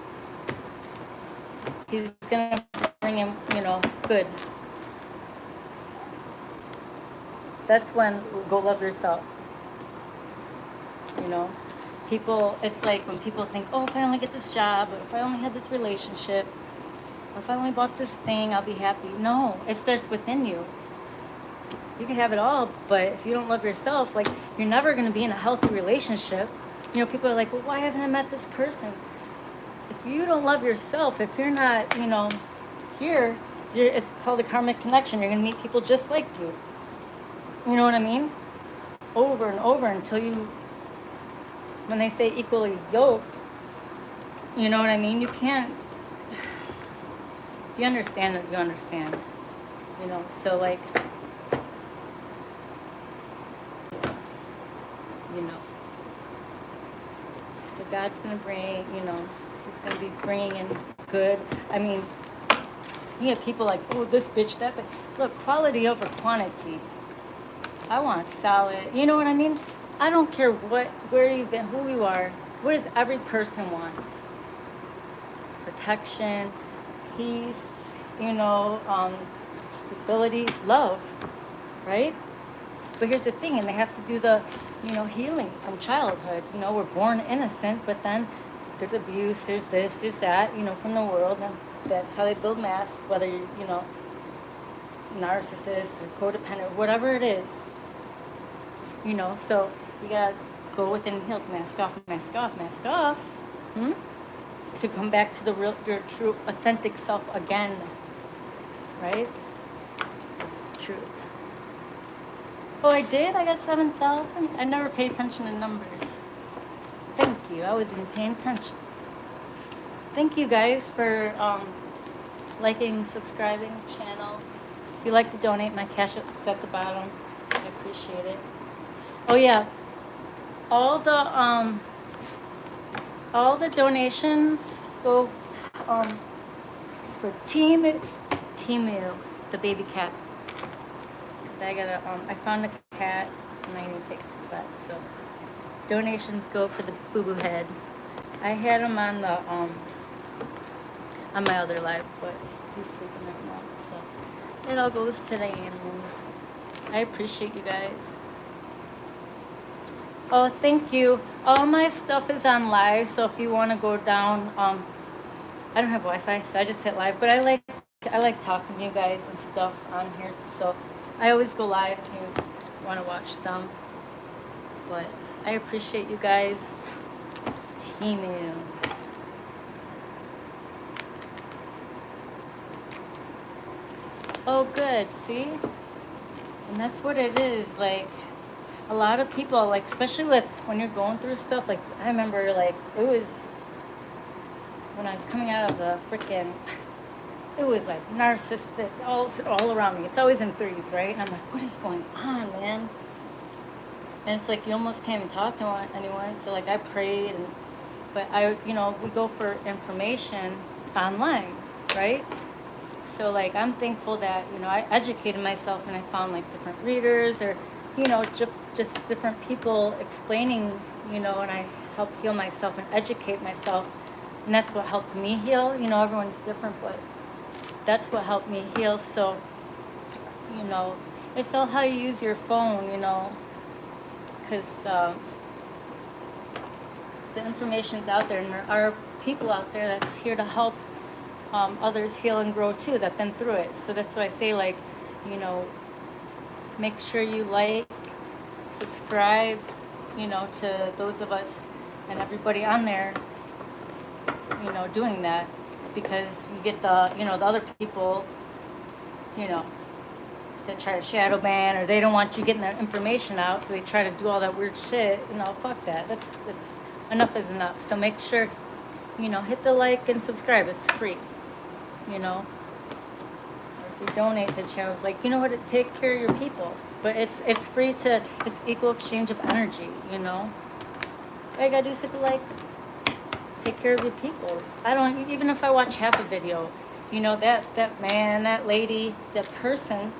[SPEAKER 1] he's going to bring in, you know, good. That's when go love yourself. You know, people, it's like when people think, oh, if I only get this job, or if I only had this relationship, or if I only bought this thing, I'll be happy. No, it starts within you. You can have it all, but if you don't love yourself, like, you're never going to be in a healthy relationship. You know, people are like, well, why haven't I met this person? If you don't love yourself, if you're not, you know, here, it's called a karmic connection. You're going to meet people just like you. You know what I mean? Over and over until you, when they say equally yoked, you know what I mean? You can't, if you understand it, you understand. You know, so like, you know. So God's going to bring, you know, he's going to be bringing in good. I mean, you have people like, oh, this bitch, that bitch. Look, quality over quantity. I want solid, you know what I mean? I don't care where you've been, who you are. What does every person want? Protection, peace, you know, stability, love, right? But here's the thing, and they have to do the, you know, healing from childhood. You know, we're born innocent, but then there's abuse, there's this, there's that, you know, from the world, and that's how they build masks, whether you're, you know, narcissist or codependent, whatever it is. You know, so you gotta go within and heal. Mask off, mask off, mask off. To come back to the real, your true, authentic self again. Right? It's truth. Oh, I did? I got 7,000? I never paid attention to numbers. Thank you. I wasn't even paying attention. Thank you guys for liking, subscribing the channel. If you'd like to donate, my cash is at the bottom. I appreciate it. Oh yeah, all the donations go for Timu, the baby cat. Cause I found a cat and I need to take it to the vet. So donations go for the boo-boo head. I had him on the on my other live, but he's sleeping right now. So it all goes to the animals. I appreciate you guys. Oh, thank you. All my stuff is on live, so if you want to go down, I don't have Wi-Fi, so I just hit live. But I like talking to you guys and stuff on here, so I always go live if you want to watch them. But I appreciate you guys. Timu. Oh, good. See? And that's what it is, like. A lot of people, like, especially with when you're going through stuff, like, I remember, like, it was when I was coming out of the freaking, it was like narcissistic all around me. It's always in threes, right? And I'm like, what is going on, man? And it's like you almost can't even talk to anyone. So like I prayed, but you know, we go for information online, right? So like I'm thankful that, you know, I educated myself and I found like different readers or, you know, just different people explaining, you know, and I helped heal myself and educate myself. And that's what helped me heal. You know, everyone's different, but that's what helped me heal. So, you know, it's all how you use your phone, you know, because the information's out there and there are people out there that's here to help others heal and grow too that been through it. So that's why I say, like, you know, make sure you like, subscribe, you know, to those of us and everybody on there, you know, doing that, because you get the, you know, the other people, you know, that try to shadow ban, or they don't want you getting that information out, so they try to do all that weird shit. You know, fuck that. That's enough is enough. So make sure, you know, hit the like and subscribe. It's free, you know. Or if you donate to the channel, it's like, you know what, take care of your people. But it's free to, it's equal exchange of energy, you know. All you gotta do is hit the like, take care of your people. I don't, even if I watch half a video, you know, that man, that lady, that person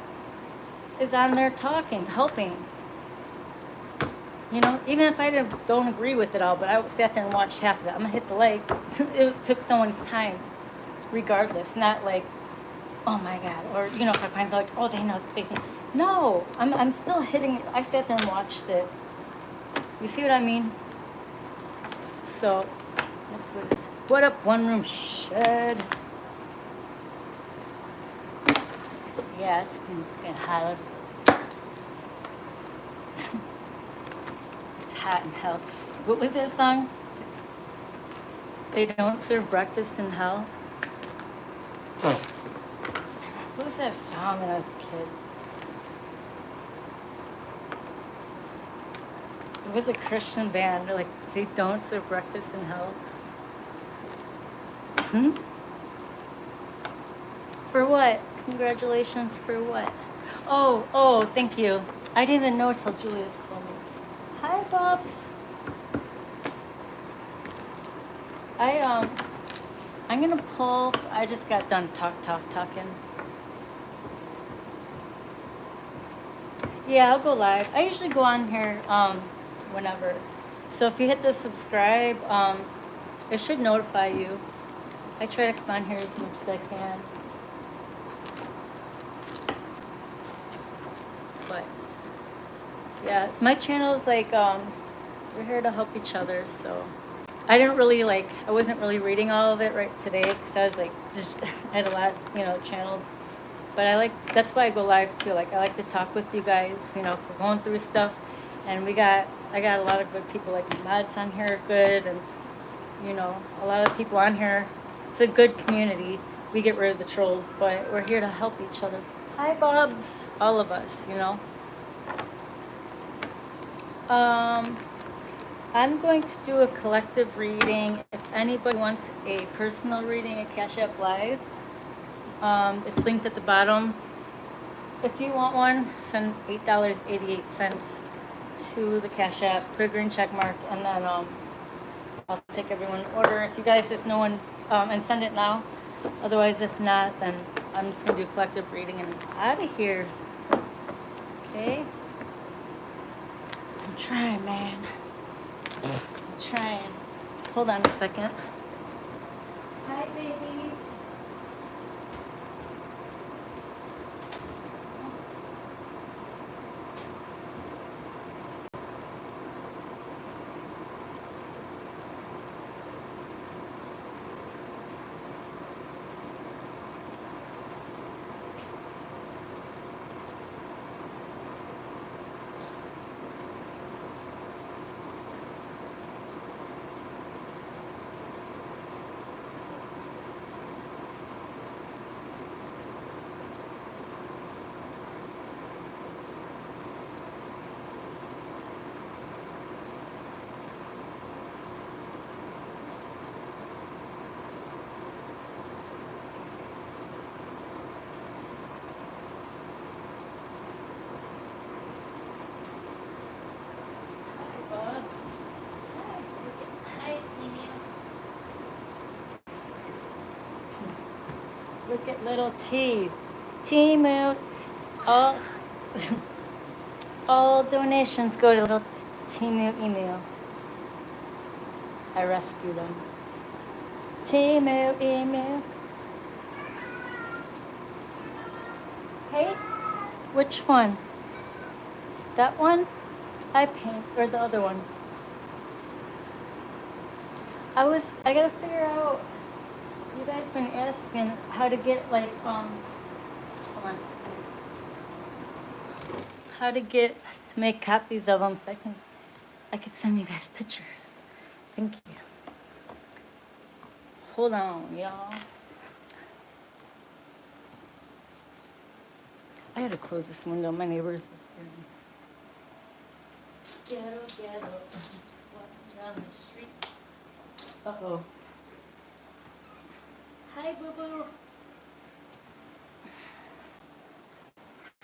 [SPEAKER 1] is on there talking, helping. You know, even if I don't agree with it all, but I sat there and watched half of it, I'm gonna hit the like. It took someone's time, regardless. Not like, oh my God, or you know, if I find like, oh, they know, they think. No, I'm still hitting it. I sat there and watched it. You see what I mean? So that's what it is. What up, one room shed? Yeah, it's getting hot. It's hot in hell. What was that song? They don't serve breakfast in hell. What was that song when I was a kid? It was a Christian band. They're like, they don't serve breakfast in hell. For what? Congratulations for what? Oh, thank you. I didn't even know till Julius told me. Hi, Bobs. I'm gonna pull. I just got done talking. Yeah, I'll go live. I usually go on here whenever. So if you hit the subscribe, it should notify you. I try to come on here as much as I can. But yeah, it's my channel's like we're here to help each other. So I didn't really I wasn't really reading all of it right today because I was like just I had a lot, you know, channeled. But that's why I go live too. Like I like to talk with you guys, you know, if we're going through stuff. And I got a lot of good people, like the mods on here are good, and you know, a lot of people on here. It's a good community. We get rid of the trolls, but we're here to help each other. Hi, Bobs. All of us, you know. I'm going to do a collective reading. If anybody wants a personal reading at Cash App Live, it's linked at the bottom. If you want one, send $8.88 to the Cash App, put a green check mark, and then I'll take everyone order. If no one, and send it now. Otherwise, if not, then I'm just gonna do a collective reading and I'm out of here. Okay? I'm trying, man. I'm trying. Hold on a second. Hi, babies. Look at little T. T-Moo. All donations go to little T-Moo email. I rescued him. T-Moo email. Hey, which one? That one? I paint, or the other one? I gotta figure out, You guys been asking how to get like hold on a second. How to make copies of them so I could send you guys pictures. Thank you. Hold on, y'all. I had to close this window. My neighbors is here. Ghetto. Walking down the street. Uh-oh. Hi, boo-boo.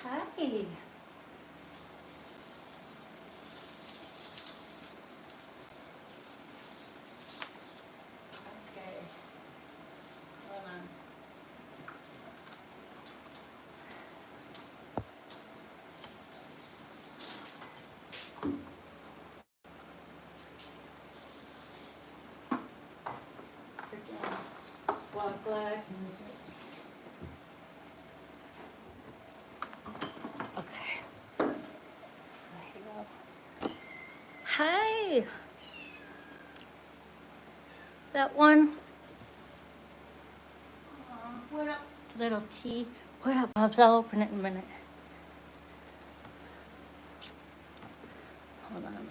[SPEAKER 1] Hi. Okay. Hold on. Walk black. Okay. Here you go. Hi. That one. What up, little T? What up, Bubs? I'll open it in a minute. Hold on.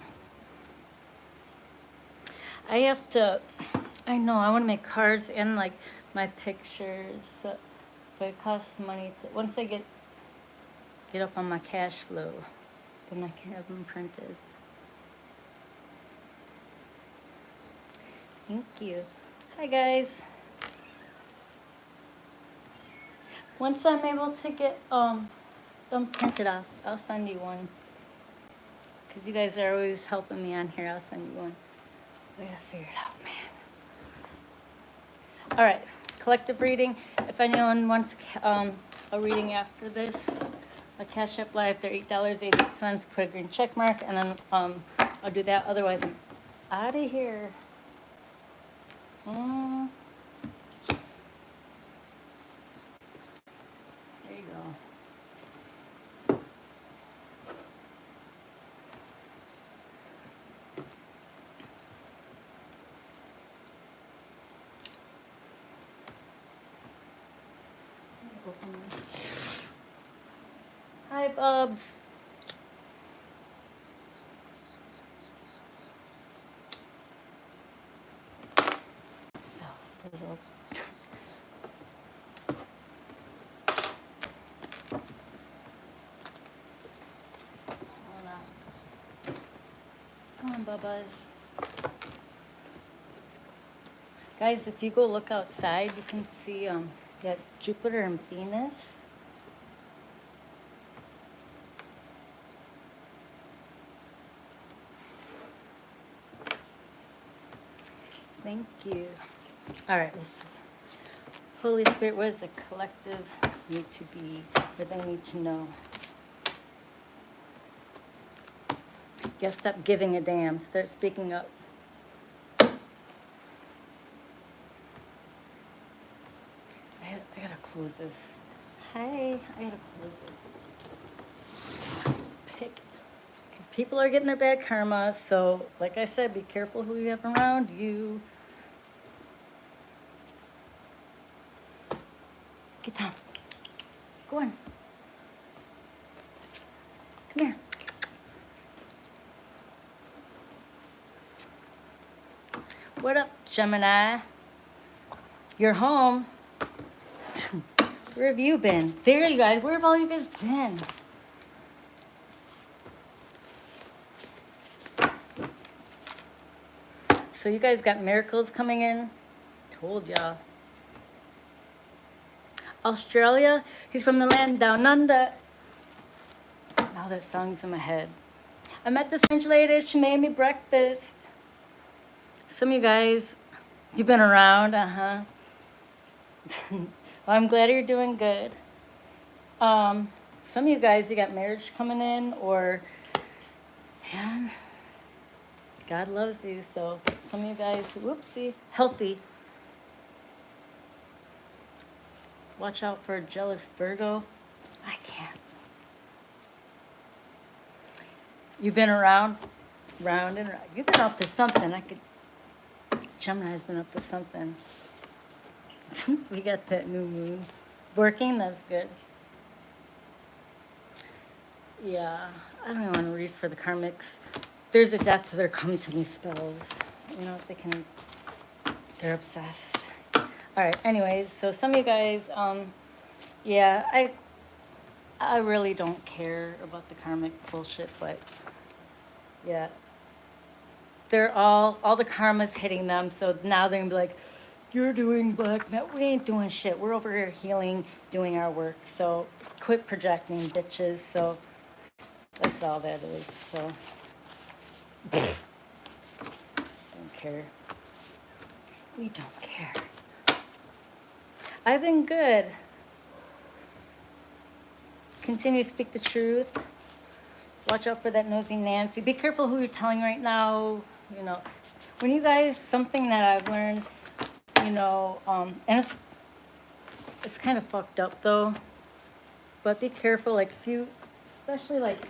[SPEAKER 1] I know, I want to make cards and like my pictures, but it costs money. Once I get up on my cash flow, then I can have them printed. Thank you. Hi, guys. Once I'm able to get them printed, I'll send you one. Because you guys are always helping me on here. I'll send you one. We gotta figure it out, man. All right, collective reading. If anyone wants a reading after this, a Cash App Live, they're $8.88. Put a green check mark, and then I'll do that. Otherwise, I'm out of here. There you go. Open this. Hi, Bubs. Come on, Bubba's. Guys, if you go look outside, you can see that Jupiter and Venus. Thank you. All right, let's see. Holy Spirit, what does the collective need to be? What they need to know? Yeah, stop giving a damn. Start speaking up. I gotta close this. Hi, I gotta close this. People are getting their bad karma, so like I said, be careful who you have around you. Get down. Go on. Come here. What up, Gemini? You're home. Where have you been? There you guys. Where have all you guys been? So you guys got miracles coming in? Told y'all. Australia? He's from the land down under. Now that song's in my head. I met this strange lady. She made me breakfast. Some of you guys, you've been around, Well, I'm glad you're doing good. Some of you guys, you got marriage coming in, or, man, God loves you. So some of you guys, whoopsie, healthy. Watch out for a jealous Virgo. I can't. You've been round and round. You've been up to something. Gemini's been up to something. We got that new moon working. That's good. Yeah, I don't want to read for the karmics. There's a death to their come to me spells. You know, they can. They're obsessed. All right. Anyways, so some of you guys, yeah, I really don't care about the karmic bullshit, but yeah, they're all the karma's hitting them. So now they're gonna be like, you're doing black magic. We ain't doing shit. We're over here healing, doing our work. So quit projecting, bitches. So that's all that is. So don't care. We don't care. I've been good. Continue to speak the truth. Watch out for that nosy Nancy. Be careful who you're telling right now. You know, when you guys, something that I've learned, you know, and it's kind of fucked up though, but be careful, like if you, especially like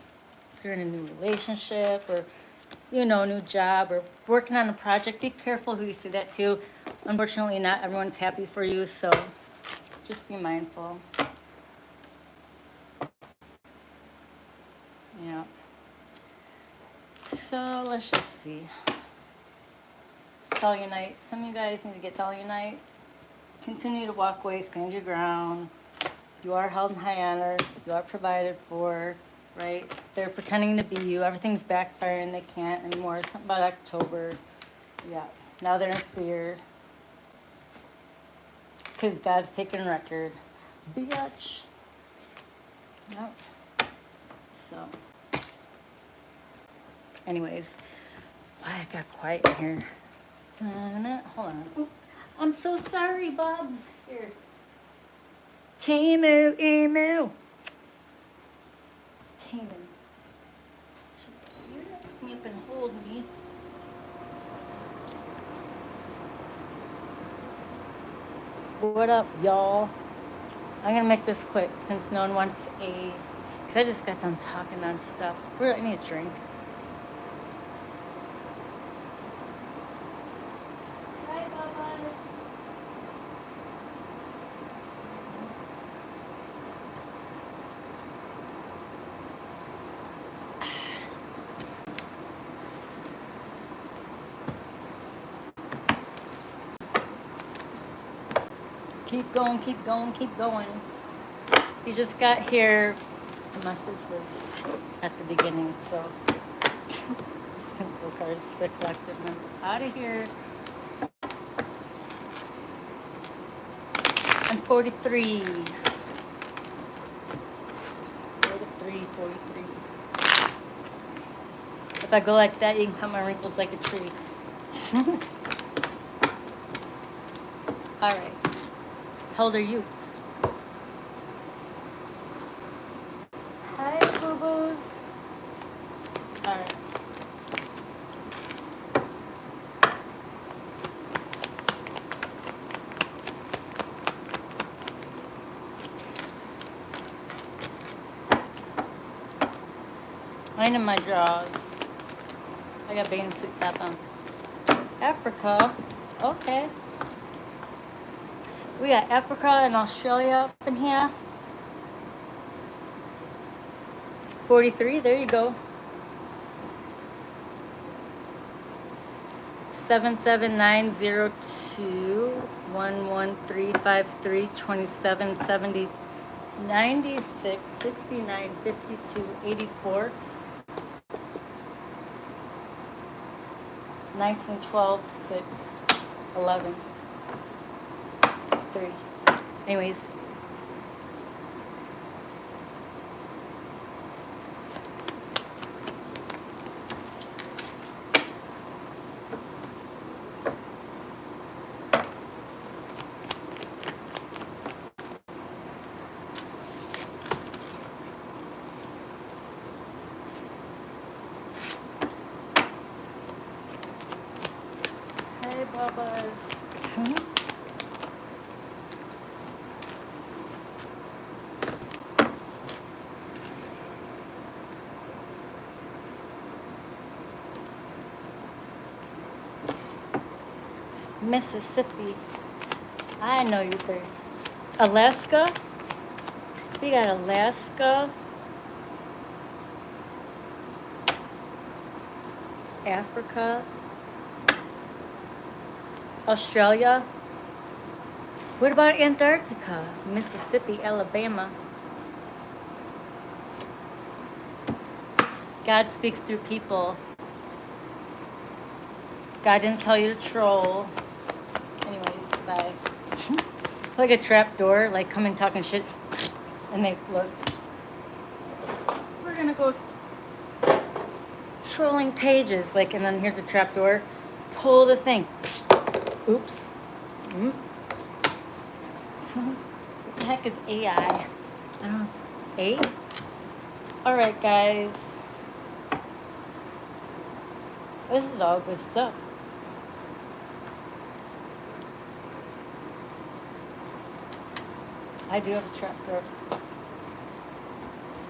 [SPEAKER 1] if you're in a new relationship or, you know, new job or working on a project, be careful who you say that to. Unfortunately, not everyone's happy for you, so just be mindful. Yeah. So let's just see. Cellulite. Some of you guys need to get cellulite. Continue to walk away, stand your ground. You are held in high honor. You are provided for, right? They're pretending to be you. Everything's backfiring. They can't anymore. Something about October. Yeah. Now they're in fear. Because God's taking record. Bitch. Yep. So. Anyways. Why I got quiet in here. Hold on. Ooh, I'm so sorry, Bob's here. Timu, emu. Timu. You're not picking me up and hold me. What up, y'all? I'm gonna make this quick since no one wants a. Because I just got done talking on stuff. I need a drink. Hi, Bubba's. Keep going, keep going, keep going. You just got here. The message was at the beginning, so simple cards for collective. Out of here. I'm 43. 43. If I go like that, you can cut my wrinkles like a tree. All right. How old are you? Hi, boo-boos. All right. Mine in my drawers. I got bathing suit top on. Africa. Okay. We got Africa and Australia up in here. 43, there you go. 77902-11353-2770 96 69 52 84 19 12 6 11 3. Anyways. Hey, Bubba's. Mississippi. I I know you're pretty. Alaska. We got Alaska, Africa, Australia. What about Antarctica, Mississippi, Alabama? God speaks through people. God didn't tell you to troll. Anyways, bye. Like a trap door, like coming talking shit, and they look. We're gonna go trolling pages, like, and then here's a trap door. Pull the thing. Oops. What the heck is AI? I don't know. A? Alright, guys. This is all good stuff. I do have a trap door.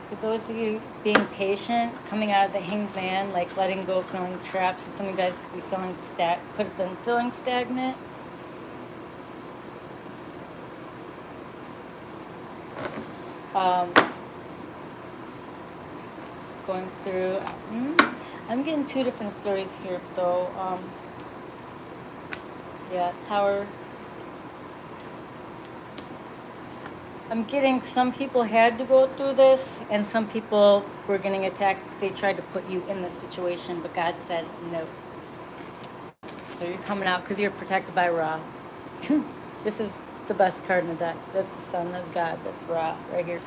[SPEAKER 1] For those of you being patient, coming out of the hanged man, like letting go, feeling trapped, so some of you guys could be could have been feeling stagnant. Going through, I'm getting two different stories here though. Yeah, tower. I'm getting some people had to go through this, and some people were getting attacked. They tried to put you in this situation, but God said no. So you're coming out because you're protected by Ra. This is the best card in the deck. That's the Sun, that's God, that's Ra right here.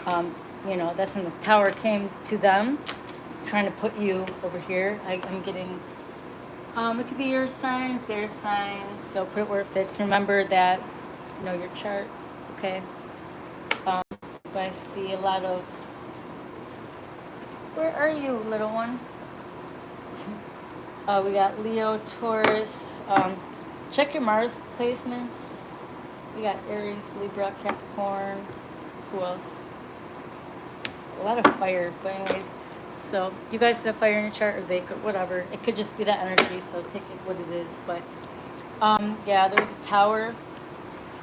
[SPEAKER 1] That's when the tower came to them, trying to put you over here. I'm getting, it could be your signs, their signs, so put it where it fits. Remember that, know your chart, okay? I see a lot of, where are you, little one? We got Leo, Taurus, check your Mars placements. We got Aries, Libra, Capricorn, who else? A lot of fire, but anyways, so do you guys have fire in your chart, or they could, whatever, it could just be that energy, so take it what it is. But yeah, there's a tower.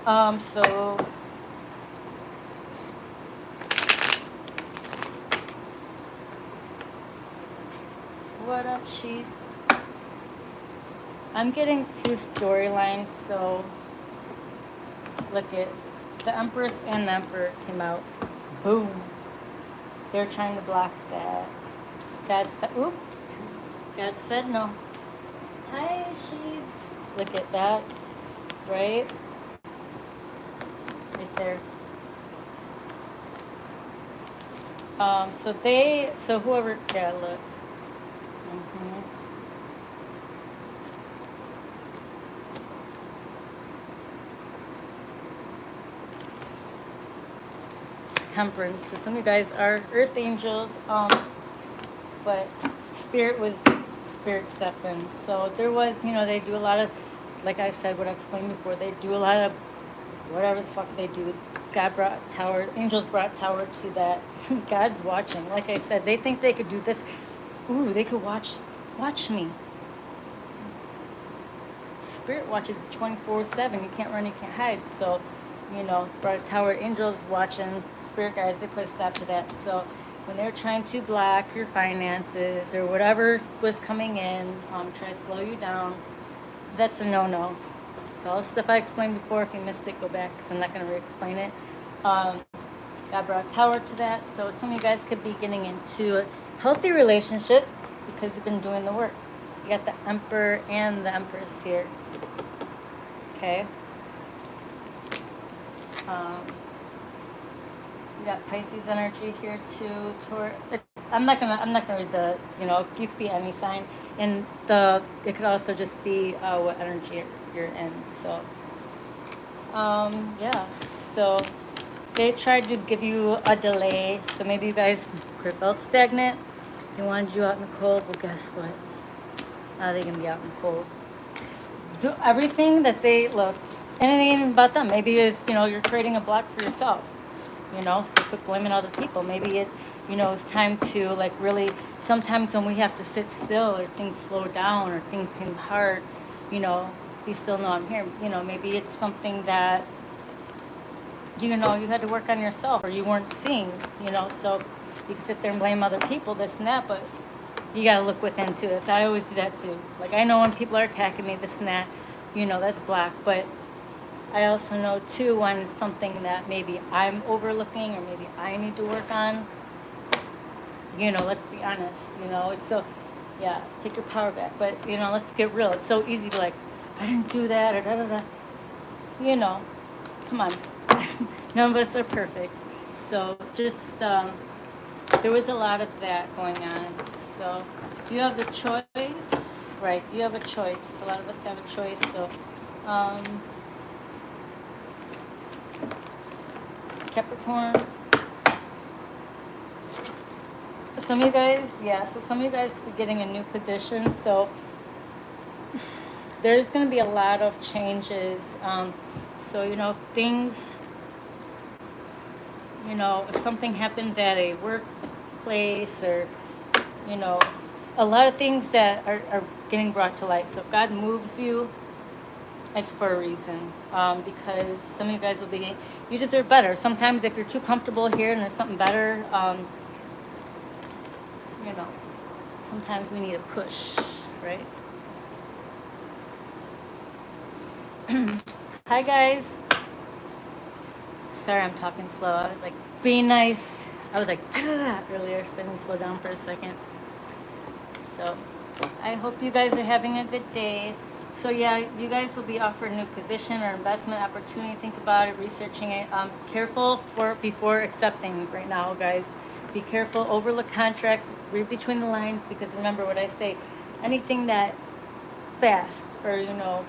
[SPEAKER 1] So what up, sheets? I'm getting two storylines, so look at the Empress and the Emperor came out. Boom. They're trying to block that. God said no. Hi, sheets. Look at that. Right? Right there. So whoever, yeah, look. Temperance. So some of you guys are earth angels, but spirit stepped in. So there was, they do a lot of, like I said, what I explained before, they do a lot of whatever the fuck they do. God brought tower, angels brought tower to that. God's watching. Like I said, they think they could do this. Ooh, they could watch me. Spirit watches 24/7. You can't run, you can't hide. So, brought a tower, angels watching, spirit guides, they put a stop to that. So when they're trying to block your finances or whatever was coming in, try to slow you down, that's a no-no. So all the stuff I explained before, if you missed it, go back, because I'm not going to re-explain it. God brought tower to that, so some of you guys could be getting into a healthy relationship because you've been doing the work. You got the Emperor and the Empress here. Okay. You got Pisces energy here too. I'm not gonna read the. You could be any sign, and it could also just be what energy you're in. So, yeah. So they tried to give you a delay. So maybe you guys could have felt stagnant. They wanted you out in the cold. Well, guess what? Now they're gonna be out in the cold. Do everything that they look, and it ain't even about them. Maybe it's you're creating a block for yourself. So quit blaming other people. Maybe it's time to really. Sometimes when we have to sit still, or things slow down, or things seem hard, you still know I'm here. You know, maybe it's something that, you know, you had to work on yourself or you weren't seeing, you know, so you can sit there and blame other people, this and that, but you got to look within too. So I always do that too. Like, I know when people are attacking me, this and that, you know, that's black, but I also know too when it's something that maybe I'm overlooking or maybe I need to work on. You know, let's be honest, you know, it's so, yeah, take your power back. But, you know, let's get real. It's so easy to be like, I didn't do that or da da da. You know, come on. None of us are perfect. So just, there was a lot of that going on. So you have the choice, right? You have a choice. A lot of us have a choice. So, Capricorn. Some of you guys, yeah, so some of you guys will be getting a new position. So there's going to be a lot of changes. So, you know, if things, you know, if something happens at a workplace or, you know, a lot of things that are getting brought to light. So if God moves you, it's for a reason. Because some of you guys will be, you deserve better. Sometimes if you're too comfortable here and there's something better, you know, sometimes we need a push, right? Hi guys. Sorry, I'm talking slow. I was like, be nice. I was like, earlier, so let me slow down for a second. So, I hope you guys are having a good day. So yeah, you guys will be offered a new position or investment opportunity. Think about it, researching it. Careful before accepting right now, guys. Be careful. Overlook contracts. Read between the lines, because remember what I say. Anything that fast or, you know,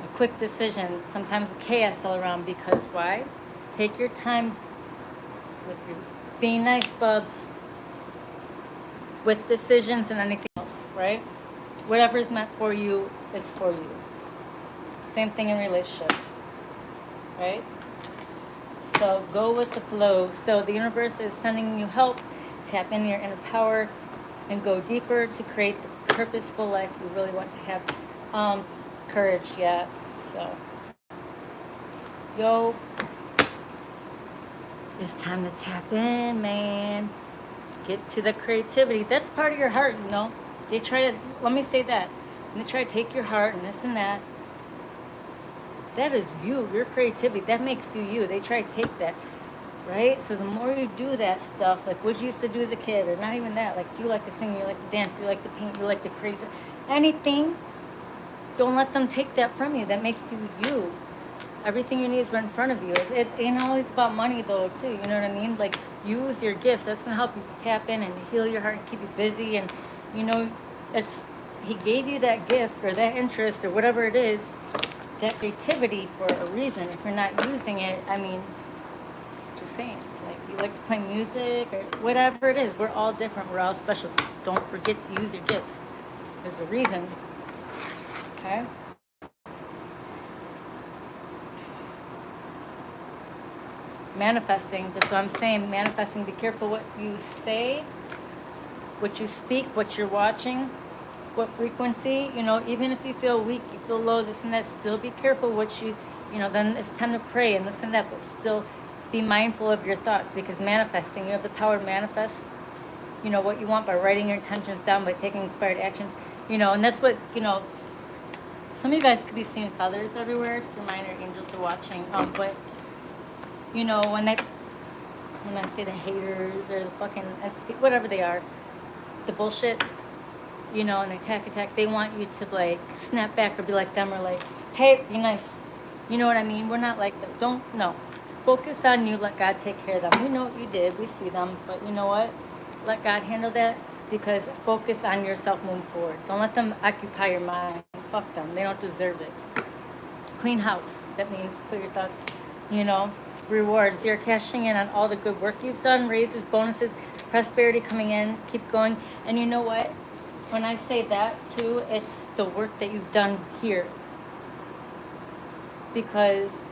[SPEAKER 1] a quick decision, sometimes chaos all around. Because why? Take your time with your, be nice, bubs, with decisions and anything else, right? Whatever is meant for you is for you. Same thing in relationships, right? So go with the flow. So the universe is sending you help. Tap into your inner power and go deeper to create the purposeful life you really want to have. Courage, yeah. So, yo, it's time to tap in, man. Get to the creativity. That's part of your heart, you know. They try to, let me say that. And they try to take your heart and this and that. That is you, your creativity. That makes you you. They try to take that, right? So the more you do that stuff, like what you used to do as a kid, or not even that, like you like to sing, you like to dance, you like to paint, you like to create, anything, don't let them take that from you. That makes you you. Everything you need is right in front of you. It ain't always about money though, too. You know what I mean? Like, use your gifts. That's gonna help you tap in and heal your heart and keep you busy. And you know, he gave you that gift or that interest or whatever it is, that creativity for a reason. If you're not using it, I mean, just saying. Like, you like to play music or whatever it is. We're all different. We're all special. So don't forget to use your gifts. There's a reason. Okay. Manifesting, that's what I'm saying. Manifesting, be careful what you say, what you speak, what you're watching, what frequency. You know, even if you feel weak, you feel low, this and that, still be careful what you know, then it's time to pray and this and that, but still be mindful of your thoughts, because manifesting, you have the power to manifest, you know, what you want by writing your intentions down, by taking inspired actions, you know, and that's what, you know, some of you guys could be seeing feathers everywhere. It's a reminder angels are watching, but you know, when I say the haters or the fucking, whatever they are, the bullshit, you know, and attack, they want you to like snap back or be like them or like, hey, be nice. You know what I mean? We're not like them. No. Focus on you. Let God take care of them. We know what you did. We see them. But you know what? Let God handle that, because focus on yourself moving forward. Don't let them occupy your mind. Fuck them. They don't deserve it. Clean house. That means clear your thoughts, you know. Rewards. You're cashing in on all the good work you've done, raises, bonuses, prosperity coming in. Keep going. And you know what? When I say that too, it's the work that you've done here. Because,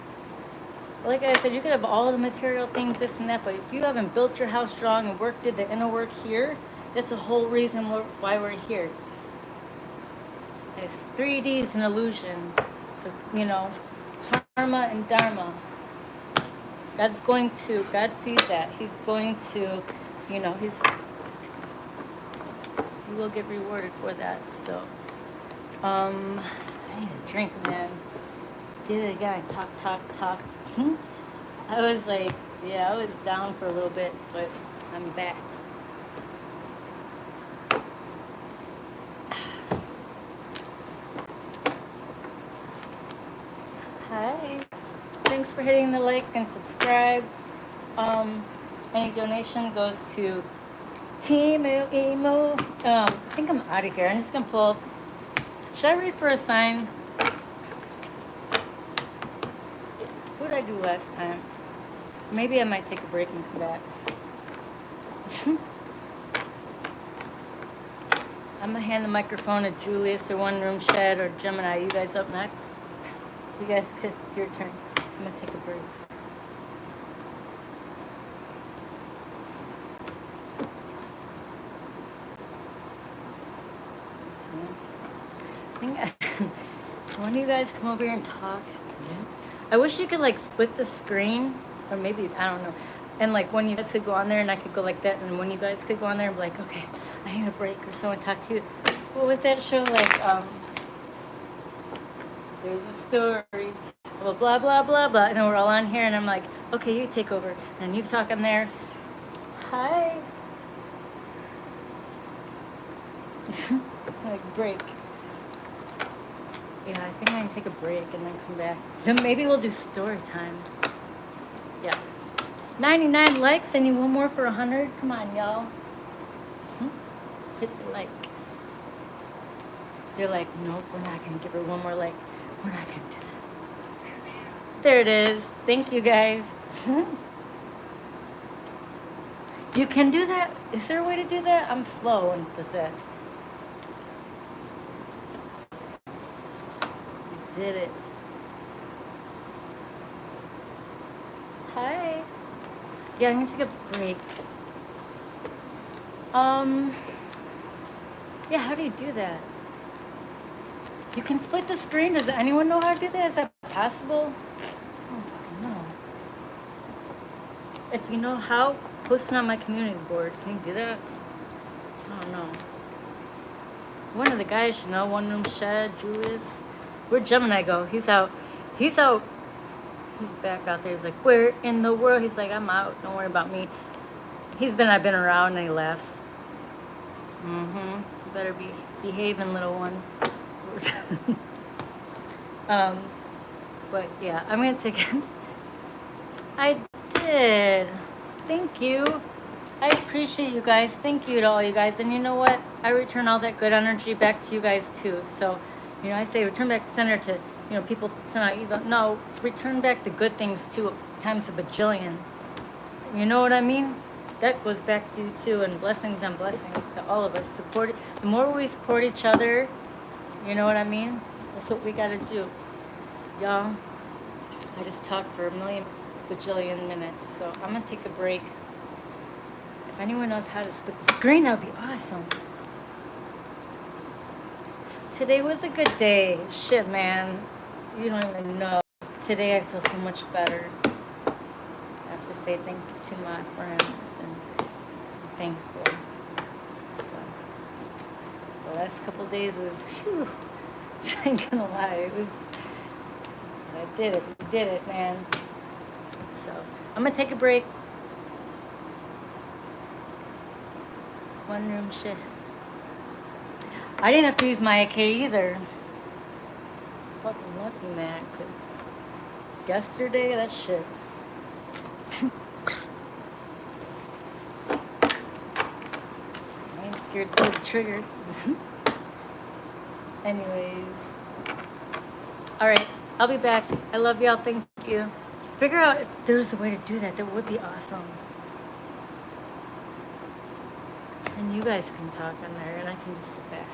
[SPEAKER 1] like I said, you could have all the material things, this and that, but if you haven't built your house strong and did the inner work here, that's the whole reason why we're here. It's 3D is an illusion. So, you know, karma and dharma. God sees that. He's going to, you know, you will get rewarded for that. So, I need a drink, man. Did it again. Talk. I was like, yeah, I was down for a little bit, but I'm back. Hi. Thanks for hitting the like and subscribe. Any donation goes to Team Emu. I think I'm out of here. I'm just gonna pull up. Should I read for a sign? What did I do last time? Maybe I might take a break and come back. I'm gonna hand the microphone to Julius or One Room Shed or Gemini. You guys up next? You guys could, your turn. I'm gonna take a break. When you guys come over here and talk, I wish you could like split the screen, or maybe, I don't know. And like when you guys could go on there and I could go like that, and when you guys could go on there and be like, okay, I need a break, or someone talk to you. What was that show like? There's a story, blah, blah, blah, blah, blah. And then we're all on here and I'm like, okay, you take over. And you talk on there. Hi. Like break. Yeah, I think I can take a break and then come back. Then maybe we'll do story time. Yeah. 99 likes. I need one more for 100. Come on, y'all. Hit the like. They're like, nope, we're not going to give her one more like. We're not going to do that. There it is. Thank you, guys. You can do that? Is there a way to do that? I'm slow when it does that. Did it. Hi. Yeah, I'm gonna take a break. Yeah, how do you do that? You can split the screen. Does anyone know how to do that? Is that possible? I don't fucking know. If you know how, post it on my community board. Can you do that? I don't know. One of the guys should know. One Room Shed, Julius. Where'd Gemini go? He's out. He's back out there. He's like, where in the world? He's like, I'm out. Don't worry about me. I've been around, and he laughs. You better be behaving, little one. But yeah, I'm gonna take it. I did. Thank you. I appreciate you guys. Thank you to all you guys. And you know what? I return all that good energy back to you guys too. So, you know, I say return back to center to, you know, people send out evil. No, return back the good things too, times a bajillion. You know what I mean? That goes back to you too, and blessings on blessings to all of us. The more we support each other, you know what I mean? That's what we gotta do. Y'all, I just talked for a million bajillion minutes, so I'm gonna take a break. If anyone knows how to split the screen, that would be awesome. Today was a good day. Shit, man. You don't even know. Today I feel so much better. I have to say thank you to my friends, and I'm thankful. So, the last couple of days was, whew, I ain't gonna lie, I did it. We did it, man. So, I'm gonna take a break. One Room Shit. I didn't have to use my AK either. Fucking lucky, man, because yesterday, that shit. I ain't scared to pull the trigger. Anyways. Alright, I'll be back. I love y'all. Thank you. Figure out if there's a way to do that. That would be awesome. And you guys can talk on there, and I can just sit back.